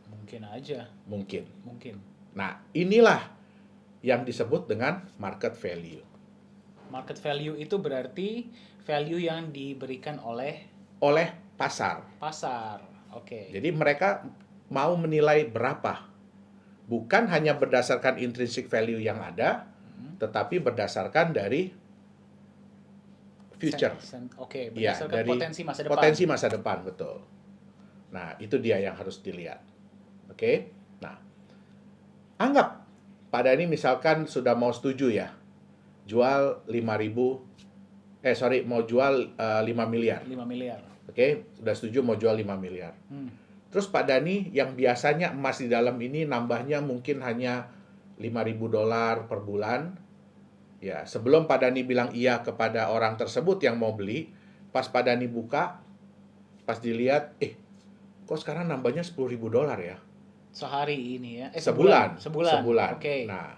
A: Mungkin aja.
B: Mungkin.
A: Mungkin.
B: Nah, inilah yang disebut dengan market value.
A: Market value itu berarti value yang diberikan oleh
B: Oleh pasar.
A: pasar. Oke.
B: Jadi mereka mau menilai berapa. Bukan hanya berdasarkan intrinsic value yang ada, tetapi berdasarkan dari future.
A: Oke,
B: Iya,
A: berdasarkan
B: dari
A: potensi masa depan.
B: potensi masa depan, betul. Nah, itu dia yang harus dilihat. Oke? Nah, anggap Pak Dani misalkan sudah mau setuju ya, jual 5.000, mau jual 5 miliar.
A: 5 miliar.
B: Oke, sudah setuju mau jual 5 miliar. Terus Pak Dani yang biasanya emas di dalam ini nambahnya mungkin hanya 5.000 dolar per bulan. Ya, sebelum Pak Dani bilang iya kepada orang tersebut yang mau beli, pas Pak Dani buka, pas dilihat, kok sekarang nambahnya 10.000 dolar ya?
A: Sehari ini ya?
B: Sebulan.
A: Sebulan. Oke.
B: Nah,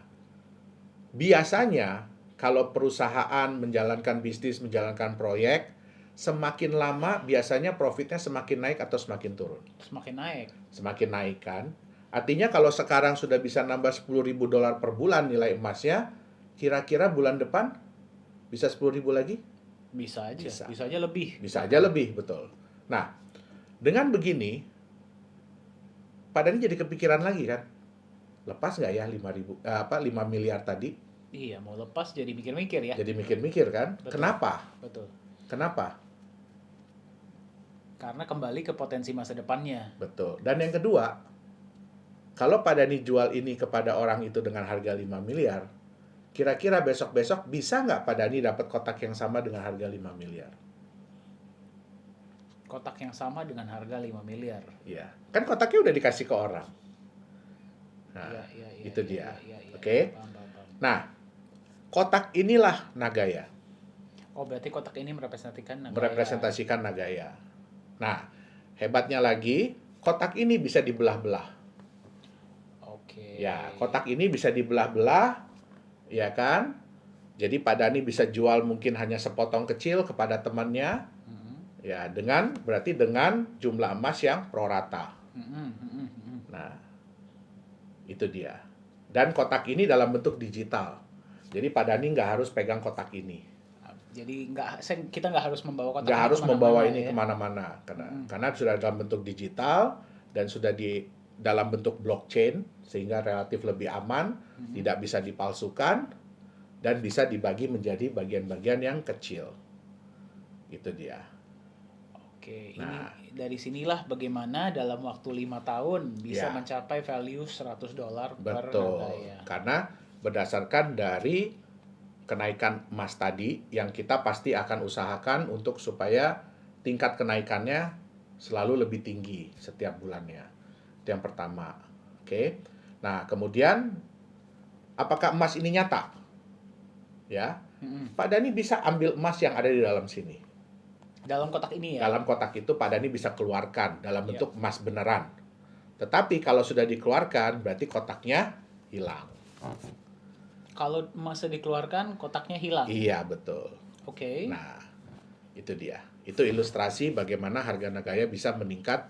B: biasanya kalau perusahaan menjalankan bisnis, menjalankan proyek, semakin lama biasanya profitnya semakin naik atau semakin turun?
A: Semakin naik.
B: Semakin naik kan? Artinya kalau sekarang sudah bisa nambah 10.000 dolar per bulan nilai emasnya, kira-kira bulan depan bisa 10.000 lagi?
A: Bisa aja.
B: Bisa.
A: Bisa aja lebih.
B: Bisa aja lebih, betul. Nah, dengan begini, Pak Dani jadi kepikiran lagi kan? Lepas nggak ya 5 miliar tadi?
A: Iya, mau lepas jadi mikir-mikir ya.
B: Jadi mikir-mikir kan?
A: Betul.
B: Kenapa?
A: Betul.
B: Kenapa?
A: Karena kembali ke potensi masa depannya.
B: Betul. Dan yang kedua, kalau Pak Dani jual ini kepada orang itu dengan harga 5 miliar, kira-kira besok-besok bisa nggak Pak Dani dapat kotak yang sama dengan harga 5 miliar?
A: Kotak yang sama dengan harga 5 miliar.
B: Iya. Kan kotaknya udah dikasih ke orang. Nah,
A: Iya,
B: itu dia.
A: Iya.
B: Oke?
A: Paham, paham, paham.
B: Nah, kotak inilah Nagaya.
A: Oh, berarti kotak ini merepresentasikan Nagaya.
B: Merepresentasikan Nagaya. Nah, hebatnya lagi, kotak ini bisa dibelah-belah.
A: Oke.
B: Ya, kotak ini bisa dibelah-belah, ya kan? Jadi Pak Dani bisa jual mungkin hanya sepotong kecil kepada temannya, ya berarti dengan jumlah emas yang prorata. Nah, itu dia. Dan kotak ini dalam bentuk digital. Jadi Pak Dani nggak harus pegang kotak ini.
A: Jadi kita nggak harus membawa kotak
B: Nggak
A: ini
B: harus
A: kemana-mana
B: membawa ini
A: ya?
B: kemana-mana karena sudah dalam bentuk digital dan sudah dalam bentuk blockchain sehingga relatif lebih aman, tidak bisa dipalsukan dan bisa dibagi menjadi bagian-bagian yang kecil. Itu dia.
A: Oke,
B: Nah.
A: ini dari sinilah bagaimana dalam waktu 5 tahun bisa
B: Ya.
A: mencapai value $100 per
B: Betul.
A: Nagaya.
B: Karena berdasarkan dari kenaikan emas tadi yang kita pasti akan usahakan untuk supaya tingkat kenaikannya selalu lebih tinggi setiap bulannya. Itu yang pertama. Oke. Nah, kemudian apakah emas ini nyata? Ya. Pak Dani bisa ambil emas yang ada di dalam sini.
A: Dalam kotak ini ya?
B: Dalam kotak itu Pak Dani bisa keluarkan dalam bentuk emas beneran. Tetapi kalau sudah dikeluarkan berarti kotaknya hilang.
A: Kalau emasnya dikeluarkan, kotaknya hilang?
B: Iya, betul.
A: Oke.
B: Nah, Itu dia. Itu ilustrasi bagaimana harga Nagaya bisa meningkat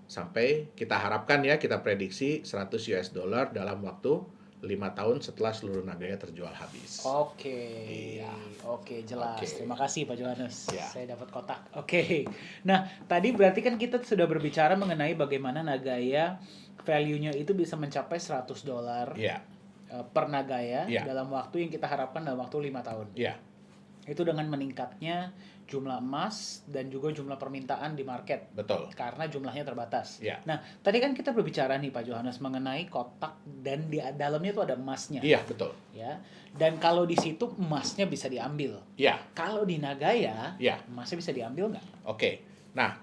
B: sampai kita harapkan ya, kita prediksi 100 US dollar dalam waktu 5 tahun setelah seluruh Nagaya terjual habis.
A: Oke,
B: Iya.
A: oke, jelas.
B: Oke.
A: Terima kasih Pak Johannes.
B: Ya.
A: Saya dapat kotak. Oke. Nah, tadi berarti kan kita sudah berbicara mengenai bagaimana Nagaya value-nya itu bisa mencapai 100 dolar
B: Iya,
A: per Nagaya
B: Ya.
A: dalam waktu yang kita harapkan dalam waktu 5 tahun.
B: iya,
A: Itu dengan meningkatnya jumlah emas dan juga jumlah permintaan di market
B: betul.
A: karena jumlahnya terbatas.
B: Ya.
A: Nah, tadi kan kita berbicara nih Pak Johannes mengenai kotak dan di dalamnya itu ada emasnya.
B: Iya, betul.
A: Ya. Dan kalau di situ emasnya bisa diambil.
B: Iya,
A: Kalau di Nagaya,
B: iya.
A: emasnya bisa diambil nggak?
B: Oke. Nah,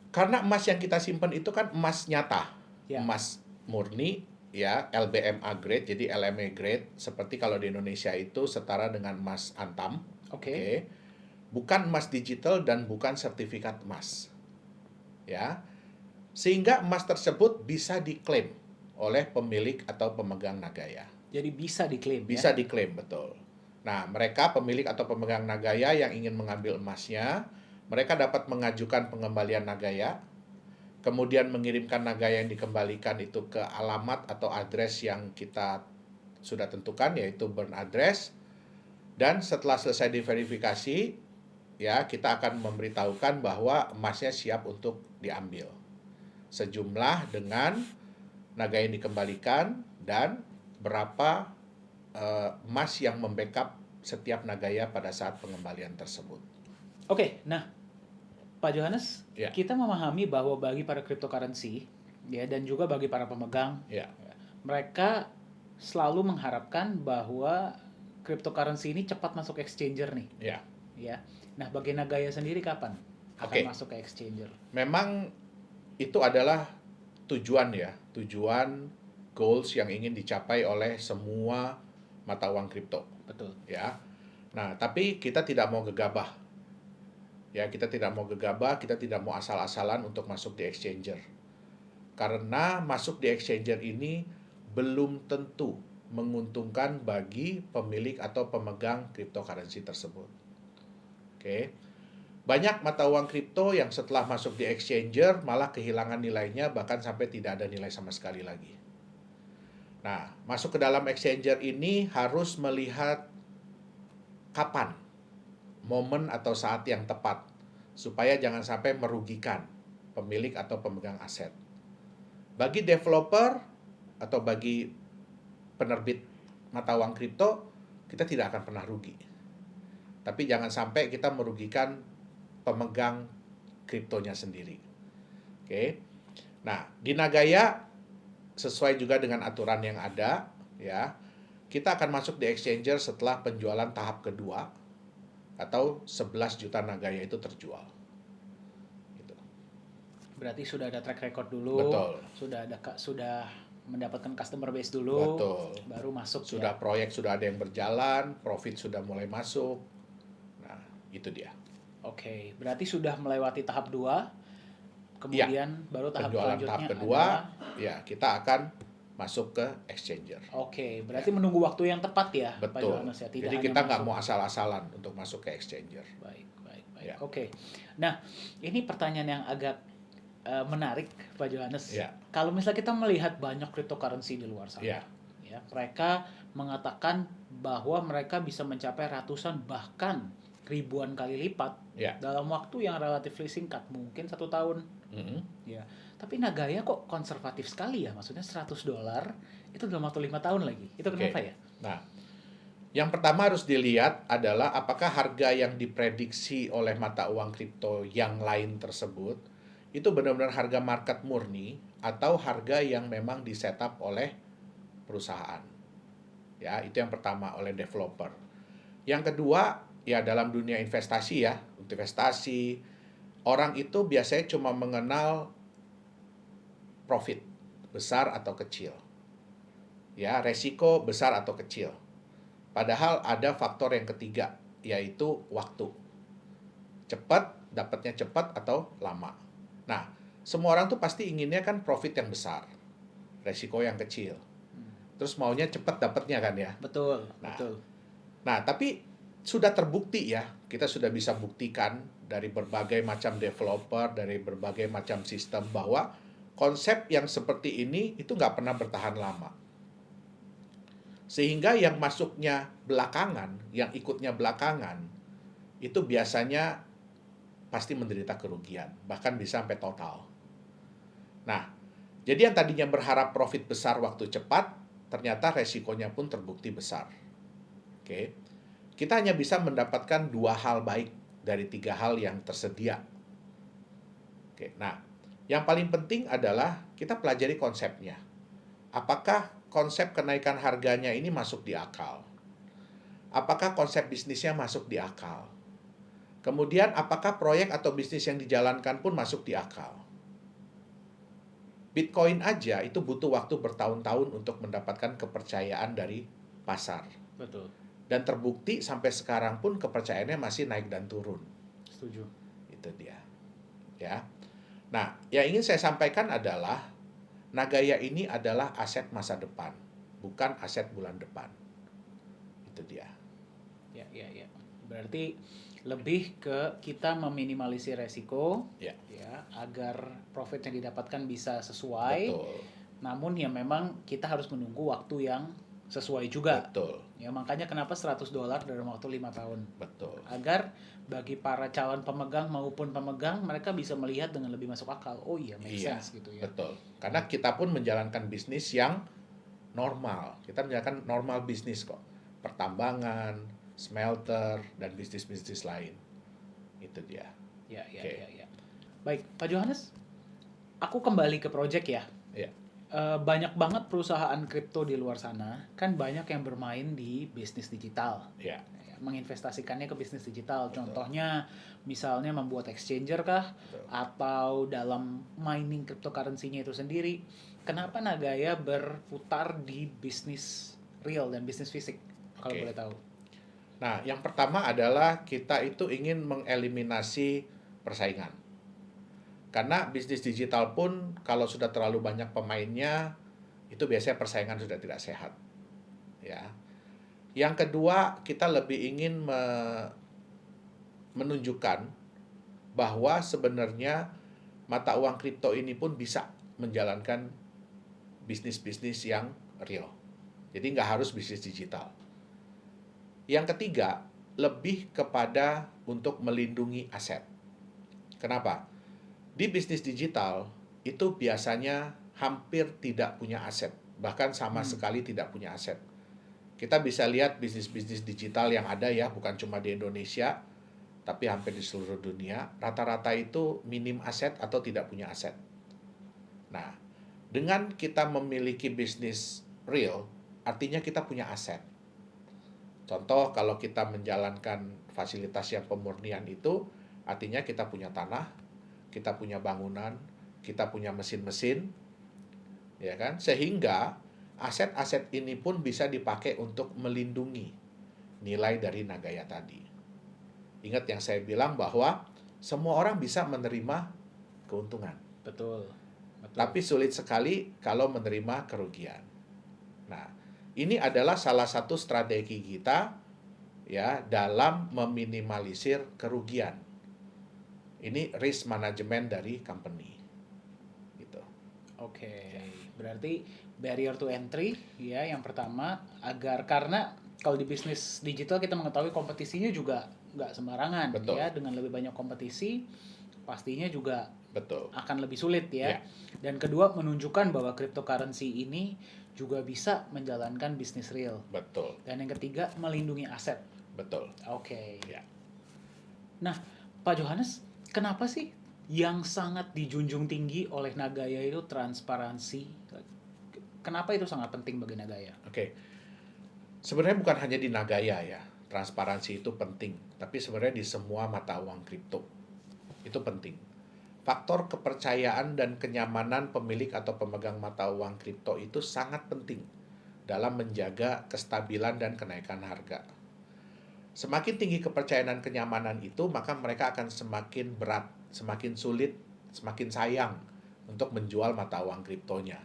B: karena emas yang kita simpan itu kan emas nyata.
A: Ya.
B: Emas murni ya, LBMA grade, jadi LME grade seperti kalau di Indonesia itu setara dengan emas antam.
A: Oke.
B: Bukan emas digital dan bukan sertifikat emas. Ya. Sehingga emas tersebut bisa diklaim oleh pemilik atau pemegang Nagaya.
A: Jadi bisa diklaim
B: Bisa
A: ya?
B: diklaim, betul. Nah, mereka pemilik atau pemegang Nagaya yang ingin mengambil emasnya, mereka dapat mengajukan pengembalian Nagaya, kemudian mengirimkan Nagaya yang dikembalikan itu ke alamat atau address yang kita sudah tentukan, yaitu burn address. Dan setelah selesai diverifikasi, ya kita akan memberitahukan bahwa emasnya siap untuk diambil. Sejumlah dengan Nagaya yang dikembalikan dan berapa emas yang membackup setiap Nagaya pada saat pengembalian tersebut.
A: Oke, nah Pak Johannes,
B: Ya.
A: kita memahami bahwa bagi para cryptocurrency ya dan juga bagi para pemegang,
B: Ya,
A: mereka selalu mengharapkan bahwa cryptocurrency ini cepat masuk exchanger nih,
B: ya.
A: ya. Nah, bagi Nagaya sendiri kapan akan
B: Oke.
A: masuk ke exchanger?
B: Memang itu adalah tujuan ya, tujuan goals yang ingin dicapai oleh semua mata uang kripto.
A: Betul.
B: Ya. Nah, tapi kita tidak mau gegabah. Ya, kita tidak mau gegabah, kita tidak mau asal-asalan untuk masuk di exchanger. Karena masuk di exchanger ini belum tentu menguntungkan bagi pemilik atau pemegang cryptocurrency tersebut. Oke. Banyak mata uang kripto yang setelah masuk di exchanger malah kehilangan nilainya, bahkan sampai tidak ada nilai sama sekali lagi. Nah, masuk ke dalam exchanger ini harus melihat kapan momen atau saat yang tepat supaya jangan sampai merugikan pemilik atau pemegang aset. Bagi developer atau bagi penerbit mata uang kripto, kita tidak akan pernah rugi. Tapi jangan sampai kita merugikan pemegang kriptonya sendiri. Oke. Nah, di Nagaya sesuai juga dengan aturan yang ada, ya. Kita akan masuk di exchanger setelah penjualan tahap kedua atau 11 juta Nagaya itu terjual. Gitu.
A: Berarti sudah ada track record dulu,
B: Betul.
A: sudah mendapatkan customer base dulu,
B: Betul.
A: baru masuk
B: Sudah
A: ya.
B: proyek sudah ada yang berjalan, profit sudah mulai masuk. Nah, itu dia.
A: Oke, berarti sudah melewati tahap 2, kemudian baru tahap
B: Penjualan
A: selanjutnya
B: tahap kedua,
A: adalah
B: ya kita akan masuk ke exchanger.
A: Oke, berarti menunggu waktu yang tepat ya, Pak
B: Betul.
A: Johannes ya. Tidak
B: Jadi
A: hanya
B: kita nggak
A: masuk.
B: mau asal-asalan untuk masuk ke exchanger.
A: Baik.
B: Ya.
A: Oke. Nah, ini pertanyaan yang agak menarik, Pak Johannes.
B: Ya.
A: Kalau misalnya kita melihat banyak cryptocurrency di luar sana,
B: Ya.
A: ya, mereka mengatakan bahwa mereka bisa mencapai ratusan bahkan ribuan kali lipat
B: Ya.
A: dalam waktu yang relatif singkat, mungkin 1 tahun.
B: Mhm.
A: Ya, tapi Nagaya kok konservatif sekali ya, maksudnya 100 dolar itu dalam waktu 5 tahun lagi. Itu kenapa ya?
B: Nah, yang pertama harus dilihat adalah apakah harga yang diprediksi oleh mata uang kripto yang lain tersebut itu benar-benar harga market murni atau harga yang memang disetup oleh perusahaan. Ya, itu yang pertama, oleh developer. Yang kedua, ya dalam dunia investasi ya, investasi orang itu biasanya cuma mengenal profit besar atau kecil. Ya, resiko besar atau kecil. Padahal ada faktor yang ketiga, yaitu waktu. Cepat, dapatnya cepat atau lama. Nah, semua orang tuh pasti inginnya kan profit yang besar, resiko yang kecil. Terus maunya cepat dapatnya kan ya.
A: Betul,
B: Nah,
A: betul.
B: Nah, tapi sudah terbukti ya, kita sudah bisa buktikan dari berbagai macam developer, dari berbagai macam sistem bahwa konsep yang seperti ini itu nggak pernah bertahan lama. Sehingga yang masuknya belakangan, yang ikutnya belakangan, itu biasanya pasti menderita kerugian, bahkan bisa sampai total. Nah, jadi yang tadinya berharap profit besar waktu cepat, ternyata resikonya pun terbukti besar. Oke. Kita hanya bisa mendapatkan 2 hal baik dari 3 hal yang tersedia. Oke, nah, yang paling penting adalah kita pelajari konsepnya. Apakah konsep kenaikan harganya ini masuk di akal? Apakah konsep bisnisnya masuk di akal? Kemudian, apakah proyek atau bisnis yang dijalankan pun masuk di akal? Bitcoin aja itu butuh waktu bertahun-tahun untuk mendapatkan kepercayaan dari pasar.
A: Betul.
B: Dan terbukti sampai sekarang pun kepercayaannya masih naik dan turun.
A: Setuju.
B: Itu dia. Ya. Nah, yang ingin saya sampaikan adalah Nagaya ini adalah aset masa depan, bukan aset bulan depan. Itu dia.
A: Ya. Berarti lebih ke kita meminimalisir resiko,
B: Ya.
A: agar profit yang didapatkan bisa sesuai.
B: Betul.
A: Namun ya memang kita harus menunggu waktu yang sesuai juga.
B: Betul.
A: Ya makanya kenapa $100 dalam waktu 5 tahun.
B: Betul.
A: Agar bagi para calon pemegang maupun pemegang, mereka bisa melihat dengan lebih masuk akal. Oh iya, make sense gitu ya.
B: Betul. Karena kita pun menjalankan bisnis yang normal. Kita menjalankan normal bisnis kok. Pertambangan, smelter, dan bisnis-bisnis lain. Itu dia.
A: Ya.
B: Oke.
A: Baik, Pak Johannes, aku kembali ke project ya.
B: Ya.
A: Banyak banget perusahaan kripto di luar sana, kan banyak yang bermain di bisnis digital.
B: Ya.
A: Menginvestasikannya ke bisnis digital.
B: Betul.
A: Contohnya misalnya membuat exchanger kah,
B: Betul.
A: atau dalam mining cryptocurrency-nya itu sendiri. Kenapa Nagaya berputar di bisnis real dan bisnis fisik, kalau
B: Oke.
A: boleh tahu?
B: Nah, yang pertama adalah kita itu ingin mengeliminasi persaingan. Karena bisnis digital pun kalau sudah terlalu banyak pemainnya, itu biasanya persaingan sudah tidak sehat. Ya. Yang kedua, kita lebih ingin menunjukkan bahwa sebenarnya mata uang kripto ini pun bisa menjalankan bisnis-bisnis yang real. Jadi nggak harus bisnis digital. Yang ketiga, lebih kepada untuk melindungi aset. Kenapa? Di bisnis digital, itu biasanya hampir tidak punya aset. Bahkan sama sekali tidak punya aset. Kita bisa lihat bisnis-bisnis digital yang ada ya, bukan cuma di Indonesia, tapi hampir di seluruh dunia. Rata-rata itu minim aset atau tidak punya aset. Nah, dengan kita memiliki bisnis real, artinya kita punya aset. Contoh, kalau kita menjalankan fasilitas yang pemurnian itu, artinya kita punya tanah, kita punya bangunan, kita punya mesin-mesin, ya kan? Sehingga aset-aset ini pun bisa dipakai untuk melindungi nilai dari Nagaya tadi. Ingat yang saya bilang bahwa semua orang bisa menerima keuntungan.
A: Betul.
B: Tapi sulit sekali kalau menerima kerugian. Nah, ini adalah salah satu strategi kita ya dalam meminimalisir kerugian. Ini risk management dari company. Gitu.
A: Oke. Berarti barrier to entry ya yang pertama, agar karena kalau di bisnis digital kita mengetahui kompetisinya juga nggak sembarangan.
B: Betul.
A: Ya, dengan lebih banyak kompetisi pastinya juga
B: Betul.
A: akan lebih sulit ya.
B: Ya.
A: Dan kedua, menunjukkan bahwa cryptocurrency ini juga bisa menjalankan bisnis real.
B: Betul.
A: Dan yang ketiga, melindungi aset.
B: Betul.
A: Oke.
B: Ya.
A: Nah, Pak Johannes, kenapa sih yang sangat dijunjung tinggi oleh Nagaya itu transparansi? Kenapa itu sangat penting bagi Nagaya?
B: Oke. Sebenarnya bukan hanya di Nagaya ya, transparansi itu penting, tapi sebenarnya di semua mata uang kripto itu penting. Faktor kepercayaan dan kenyamanan pemilik atau pemegang mata uang kripto itu sangat penting dalam menjaga kestabilan dan kenaikan harga. Semakin tinggi kepercayaan dan kenyamanan itu, maka mereka akan semakin berat, semakin sulit, semakin sayang untuk menjual mata uang kriptonya.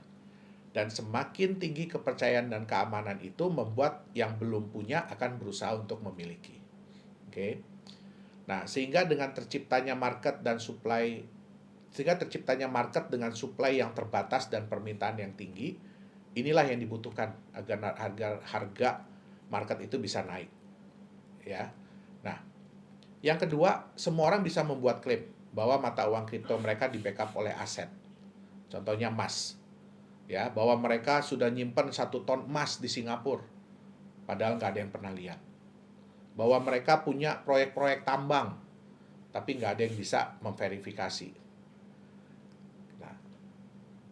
B: Dan semakin tinggi kepercayaan dan keamanan itu membuat yang belum punya akan berusaha untuk memiliki. Oke. Nah, sehingga terciptanya market dengan supply yang terbatas dan permintaan yang tinggi, inilah yang dibutuhkan agar harga market itu bisa naik. Ya. Nah, yang kedua, semua orang bisa membuat klaim bahwa mata uang kripto mereka di-backup oleh aset. Contohnya emas. Ya, bahwa mereka sudah nyimpen 1 ton emas di Singapura, padahal nggak ada yang pernah lihat. Bahwa mereka punya proyek-proyek tambang, tapi nggak ada yang bisa memverifikasi. Nah,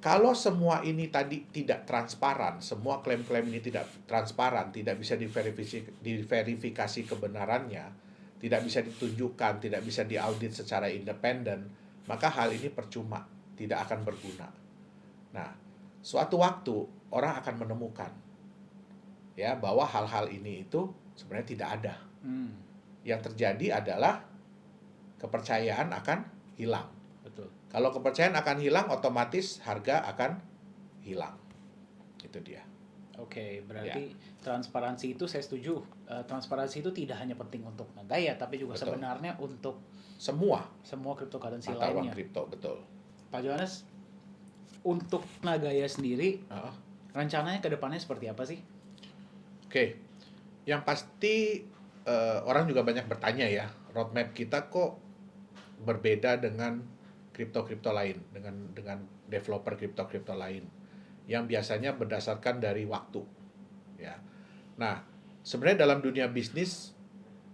B: kalau semua ini tadi tidak transparan, semua klaim-klaim ini tidak transparan, tidak bisa diverifikasi kebenarannya, tidak bisa ditunjukkan, tidak bisa diaudit secara independen, maka hal ini percuma, tidak akan berguna. Nah, suatu waktu orang akan menemukan ya bahwa hal-hal ini itu sebenarnya tidak ada. Yang terjadi adalah kepercayaan akan hilang.
A: Betul.
B: Kalau kepercayaan akan hilang, otomatis harga akan hilang. Itu dia.
A: Oke, berarti transparansi itu saya setuju. Transparansi itu tidak hanya penting untuk Nagaya, tapi juga
B: Betul.
A: sebenarnya untuk
B: Semua
A: cryptocurrency
B: mata uang
A: lainnya.
B: kripto, betul.
A: Pak Johannes, untuk Nagaya sendiri, rencananya ke depannya seperti apa sih?
B: Oke, yang pasti orang juga banyak bertanya ya, roadmap kita kok berbeda dengan kripto-kripto lain, dengan developer kripto-kripto lain, yang biasanya berdasarkan dari waktu. Ya, nah sebenarnya dalam dunia bisnis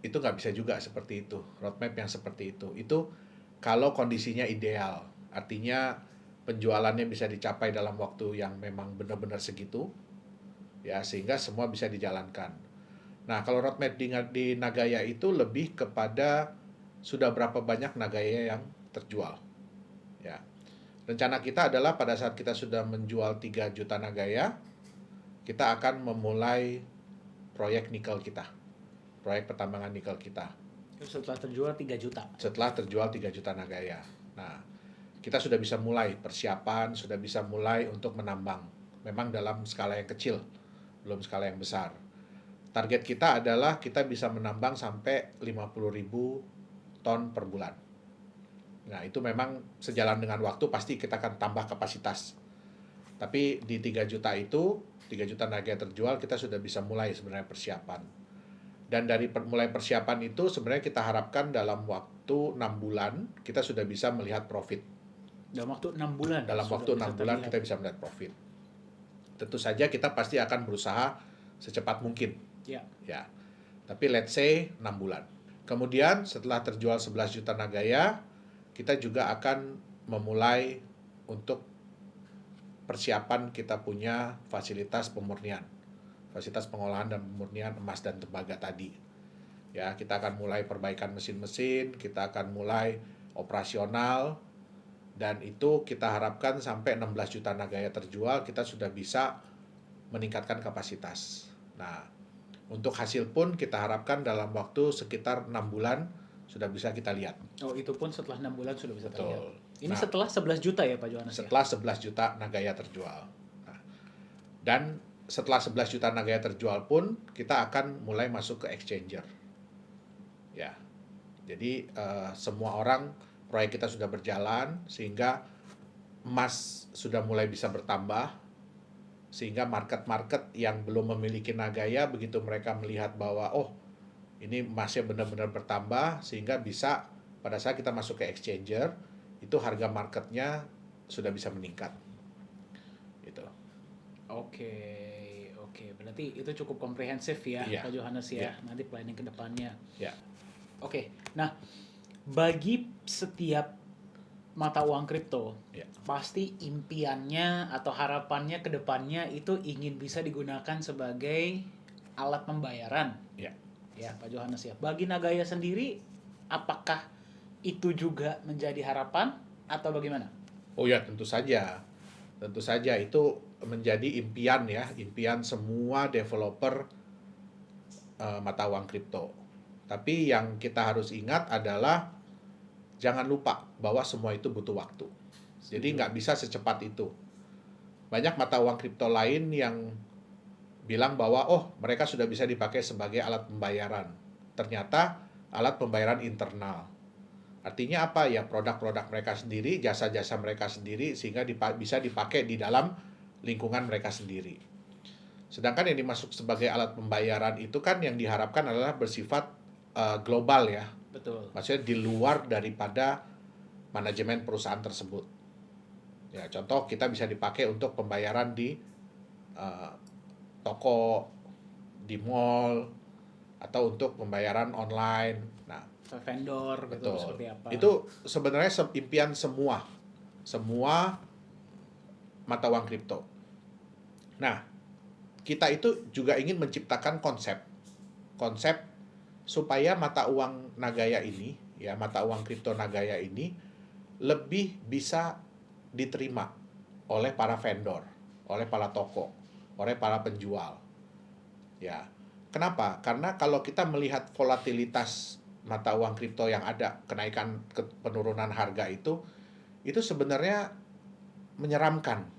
B: itu nggak bisa juga seperti itu, roadmap yang seperti itu. Itu kalau kondisinya ideal, artinya penjualannya bisa dicapai dalam waktu yang memang benar-benar segitu, ya sehingga semua bisa dijalankan. Nah, kalau roadmap di Nagaya itu lebih kepada sudah berapa banyak Nagaya yang terjual. Ya. Rencana kita adalah pada saat kita sudah menjual 3 juta Nagaya, kita akan memulai proyek nikel kita. Proyek pertambangan nikel kita.
A: Setelah terjual 3 juta.
B: Setelah terjual 3 juta Nagaya. Nah, kita sudah bisa mulai persiapan, sudah bisa mulai untuk menambang. Memang dalam skala yang kecil, belum skala yang besar. Target kita adalah kita bisa menambang sampai 50.000 ton per bulan. Nah, itu memang sejalan dengan waktu pasti kita akan tambah kapasitas. Tapi di 3 juta itu, 3 juta Nagaya terjual, kita sudah bisa mulai sebenarnya persiapan. Dan dari mulai persiapan itu sebenarnya kita harapkan dalam waktu 6 bulan kita sudah bisa melihat profit.
A: Dalam waktu 6 bulan?
B: Dalam waktu 6 bulan kita bisa melihat profit. Tentu saja kita pasti akan berusaha secepat mungkin. Ya. Tapi let's say 6 bulan. Kemudian setelah terjual 11 juta Nagaya, kita juga akan memulai untuk persiapan kita punya fasilitas pemurnian. Fasilitas pengolahan dan pemurnian emas dan tembaga tadi. Ya, kita akan mulai perbaikan mesin-mesin, kita akan mulai operasional, dan itu kita harapkan sampai 16 juta Nagaya terjual, kita sudah bisa meningkatkan kapasitas. Nah, untuk hasil pun kita harapkan dalam waktu sekitar 6 bulan sudah bisa kita lihat.
A: Oh, itu pun setelah 6 bulan sudah bisa
B: Betul.
A: terlihat. Ini setelah 11 juta ya Pak Johannes?
B: Setelah 11 juta Nagaya terjual. Nah, dan setelah 11 juta Nagaya terjual pun kita akan mulai masuk ke exchanger. Ya. Jadi semua orang, proyek kita sudah berjalan sehingga emas sudah mulai bisa bertambah, sehingga market-market yang belum memiliki Nagaya begitu mereka melihat bahwa ini emasnya benar-benar bertambah, sehingga bisa pada saat kita masuk ke exchanger itu harga marketnya sudah bisa meningkat gitu.
A: Oke, berarti itu cukup komprehensif ya Pak Johannes ya. Nanti planning ke depannya. Oke, nah bagi setiap mata uang kripto, pasti impiannya atau harapannya ke depannya itu ingin bisa digunakan sebagai alat pembayaran. Ya, Pak Johannes ya. Bagi Nagaya sendiri, apakah itu juga menjadi harapan atau bagaimana?
B: Oh ya, tentu saja. Tentu saja itu menjadi impian ya, impian semua developer mata uang kripto. Tapi yang kita harus ingat adalah jangan lupa bahwa semua itu butuh waktu. Jadi nggak bisa secepat itu. Banyak mata uang kripto lain yang bilang bahwa mereka sudah bisa dipakai sebagai alat pembayaran. Ternyata alat pembayaran internal. Artinya apa ya? Produk-produk mereka sendiri, jasa-jasa mereka sendiri, sehingga bisa dipakai di dalam lingkungan mereka sendiri. Sedangkan yang dimasuk sebagai alat pembayaran itu kan yang diharapkan adalah bersifat global ya.
A: Betul.
B: Maksudnya di luar daripada manajemen perusahaan tersebut. Ya, contoh kita bisa dipakai untuk pembayaran di toko, di mall, atau untuk pembayaran online. Nah,
A: Vendor gitu
B: betul.
A: seperti apa.
B: Itu sebenarnya impian semua mata uang kripto. Nah, kita itu juga ingin menciptakan konsep supaya mata uang Nagaya ini, ya mata uang kripto Nagaya ini lebih bisa diterima oleh para vendor, oleh para toko, oleh para penjual. Ya, kenapa? Karena kalau kita melihat volatilitas mata uang kripto yang ada, kenaikan penurunan harga itu sebenarnya menyeramkan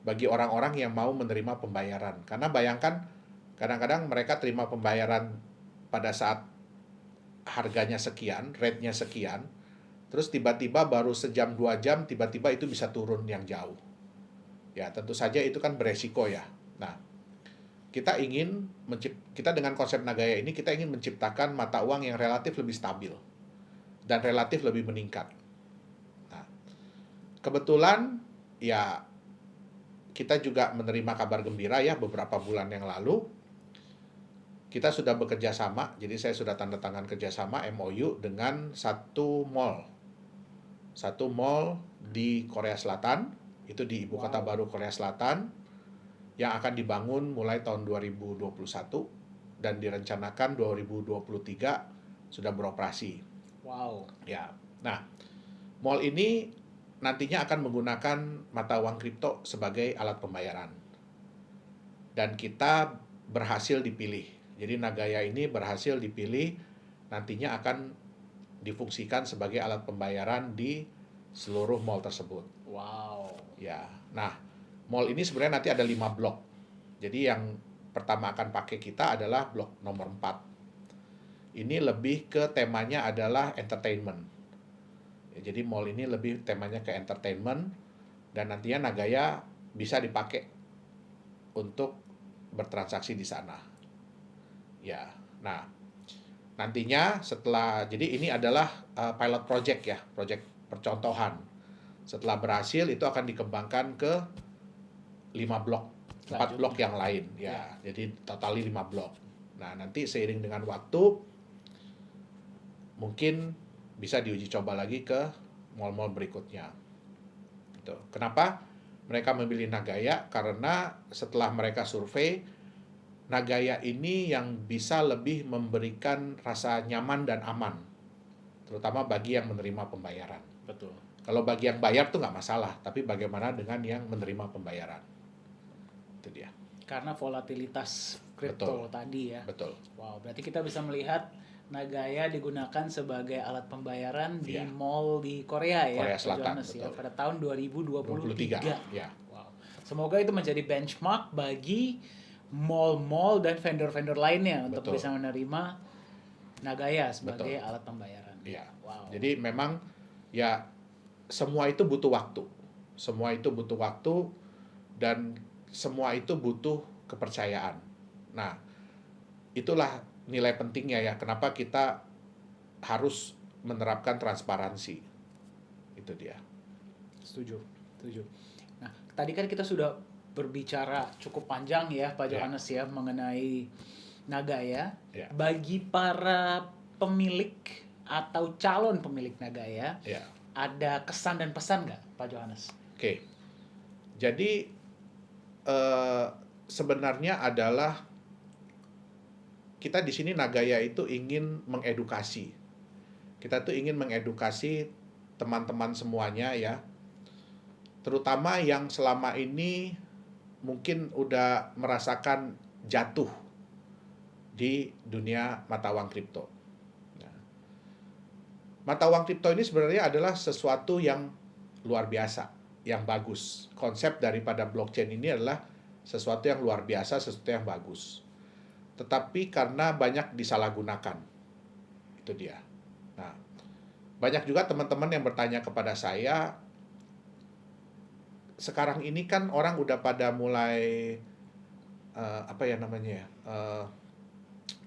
B: bagi orang-orang yang mau menerima pembayaran. Karena bayangkan, kadang-kadang mereka terima pembayaran pada saat harganya sekian, rate-nya sekian, terus tiba-tiba baru sejam 2 jam, tiba-tiba itu bisa turun yang jauh. Ya, tentu saja itu kan beresiko ya. Nah, kita dengan konsep Nagaya ini, kita ingin menciptakan mata uang yang relatif lebih stabil dan relatif lebih meningkat. Nah, kebetulan ya kita juga menerima kabar gembira ya beberapa bulan yang lalu. Kita sudah bekerja sama, jadi saya sudah tanda tangan kerjasama MOU dengan satu mall di Korea Selatan, itu di Ibu Kota Baru Korea Selatan, yang akan dibangun mulai tahun 2021 dan direncanakan 2023 sudah beroperasi.
A: Wow.
B: Ya. Nah, mall ini nantinya akan menggunakan mata uang kripto sebagai alat pembayaran. Dan kita berhasil dipilih. Jadi Nagaya ini berhasil dipilih, nantinya akan difungsikan sebagai alat pembayaran di seluruh mall tersebut.
A: Wow.
B: Ya. Nah, mall ini sebenarnya nanti ada 5 blok. Jadi yang pertama akan pakai kita adalah blok nomor 4. Ini lebih ke temanya adalah entertainment. Ya, jadi mall ini lebih temanya ke entertainment, dan nantinya Nagaya bisa dipakai untuk bertransaksi di sana. Ya. Nah, nantinya jadi ini adalah pilot project ya, project percontohan. Setelah berhasil itu akan dikembangkan ke 5 blok, 4 blok yang lain ya. Jadi total 5 blok. Nah, nanti seiring dengan waktu mungkin bisa diuji coba lagi ke mall-mall berikutnya. Gitu. Kenapa mereka memilih Nagaya? Karena setelah mereka survei, Nagaya ini yang bisa lebih memberikan rasa nyaman dan aman, terutama bagi yang menerima pembayaran.
A: Betul.
B: Kalau bagi yang bayar tuh nggak masalah, tapi bagaimana dengan yang menerima pembayaran? Itu dia.
A: Karena volatilitas kripto tadi ya.
B: Betul.
A: Wow, berarti kita bisa melihat Nagaya digunakan sebagai alat pembayaran di mall di Korea ya,
B: Korea Selatan,
A: Johannes, ya, pada tahun 2023.
B: Ya.
A: Wow. Semoga itu menjadi benchmark bagi mall-mall dan vendor-vendor lainnya untuk bisa menerima Nagaya sebagai alat pembayaran.
B: Iya.
A: Wow.
B: Jadi memang ya semua itu butuh waktu. Semua itu butuh waktu dan semua itu butuh kepercayaan. Nah, itulah nilai pentingnya ya, kenapa kita harus menerapkan transparansi. Itu dia.
A: Setuju. Nah, tadi kan kita sudah berbicara cukup panjang ya Pak Johannes ya mengenai Nagaya. Bagi para pemilik atau calon pemilik Nagaya, ada kesan dan pesan nggak Pak Johannes?
B: Oke. Jadi sebenarnya adalah kita di sini Nagaya itu ingin mengedukasi. Kita tuh ingin mengedukasi teman-teman semuanya ya. Terutama yang selama ini mungkin udah merasakan jatuh di dunia mata uang kripto. Nah, mata uang kripto ini sebenarnya adalah sesuatu yang luar biasa, yang bagus. Konsep daripada blockchain ini adalah sesuatu yang luar biasa, sesuatu yang bagus. Tetapi karena banyak disalahgunakan. Itu dia. Nah, banyak juga teman-teman yang bertanya kepada saya, sekarang ini kan orang udah pada mulai apa ya namanya ya,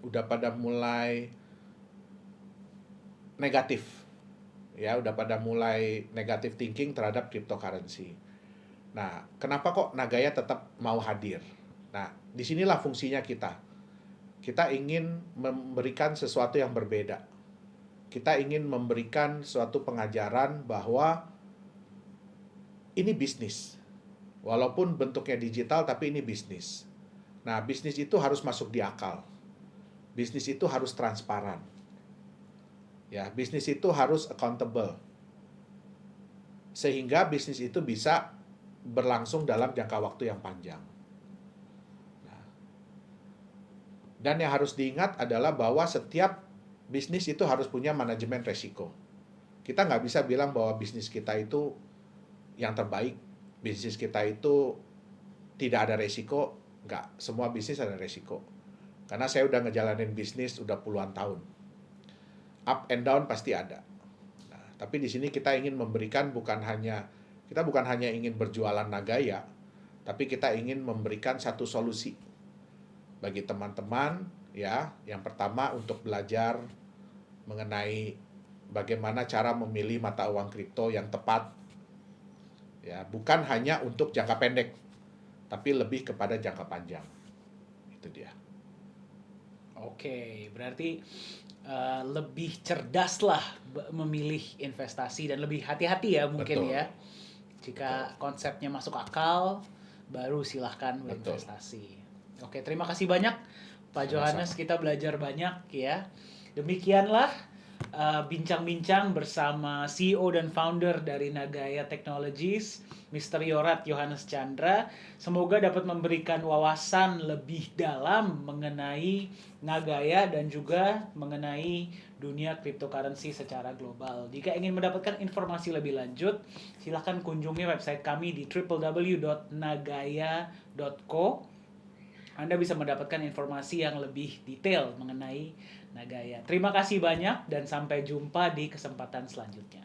B: udah pada mulai negatif, ya udah pada mulai negatif thinking terhadap cryptocurrency. Nah, kenapa kok Nagaya tetap mau hadir? Nah, disinilah fungsinya kita. Kita ingin memberikan sesuatu yang berbeda. Kita ingin memberikan suatu pengajaran bahwa ini bisnis. Walaupun bentuknya digital, tapi ini bisnis. Nah, bisnis itu harus masuk di akal. Bisnis itu harus transparan. Ya, bisnis itu harus accountable. Sehingga bisnis itu bisa berlangsung dalam jangka waktu yang panjang. Nah, dan yang harus diingat adalah bahwa setiap bisnis itu harus punya manajemen resiko. Kita nggak bisa bilang bahwa bisnis kita itu yang terbaik, bisnis kita itu tidak ada resiko. Nggak, semua bisnis ada resiko. Karena saya udah ngejalanin bisnis udah puluhan tahun. Up and down pasti ada. Nah, tapi di sini kita ingin memberikan kita bukan hanya ingin berjualan Nagaya, tapi kita ingin memberikan satu solusi bagi teman-teman, ya. Yang pertama untuk belajar mengenai bagaimana cara memilih mata uang kripto yang tepat. Ya, bukan hanya untuk jangka pendek, tapi lebih kepada jangka panjang. Itu dia.
A: Oke, berarti lebih cerdas lah memilih investasi dan lebih hati-hati ya mungkin.
B: Betul.
A: Ya. Jika konsepnya masuk akal, baru silahkan
B: Betul.
A: berinvestasi. Oke, terima kasih banyak Pak Johannes, kita belajar banyak ya. Demikianlah bincang-bincang bersama CEO dan founder dari Nagaya Technologies, Mr. Yorat Yohanes Chandra. Semoga dapat memberikan wawasan lebih dalam mengenai Nagaya dan juga mengenai dunia cryptocurrency secara global. Jika ingin mendapatkan informasi lebih lanjut, silakan kunjungi website kami di www.nagaya.co. Anda bisa mendapatkan informasi yang lebih detail mengenai Nagaya. Terima kasih banyak dan sampai jumpa di kesempatan selanjutnya.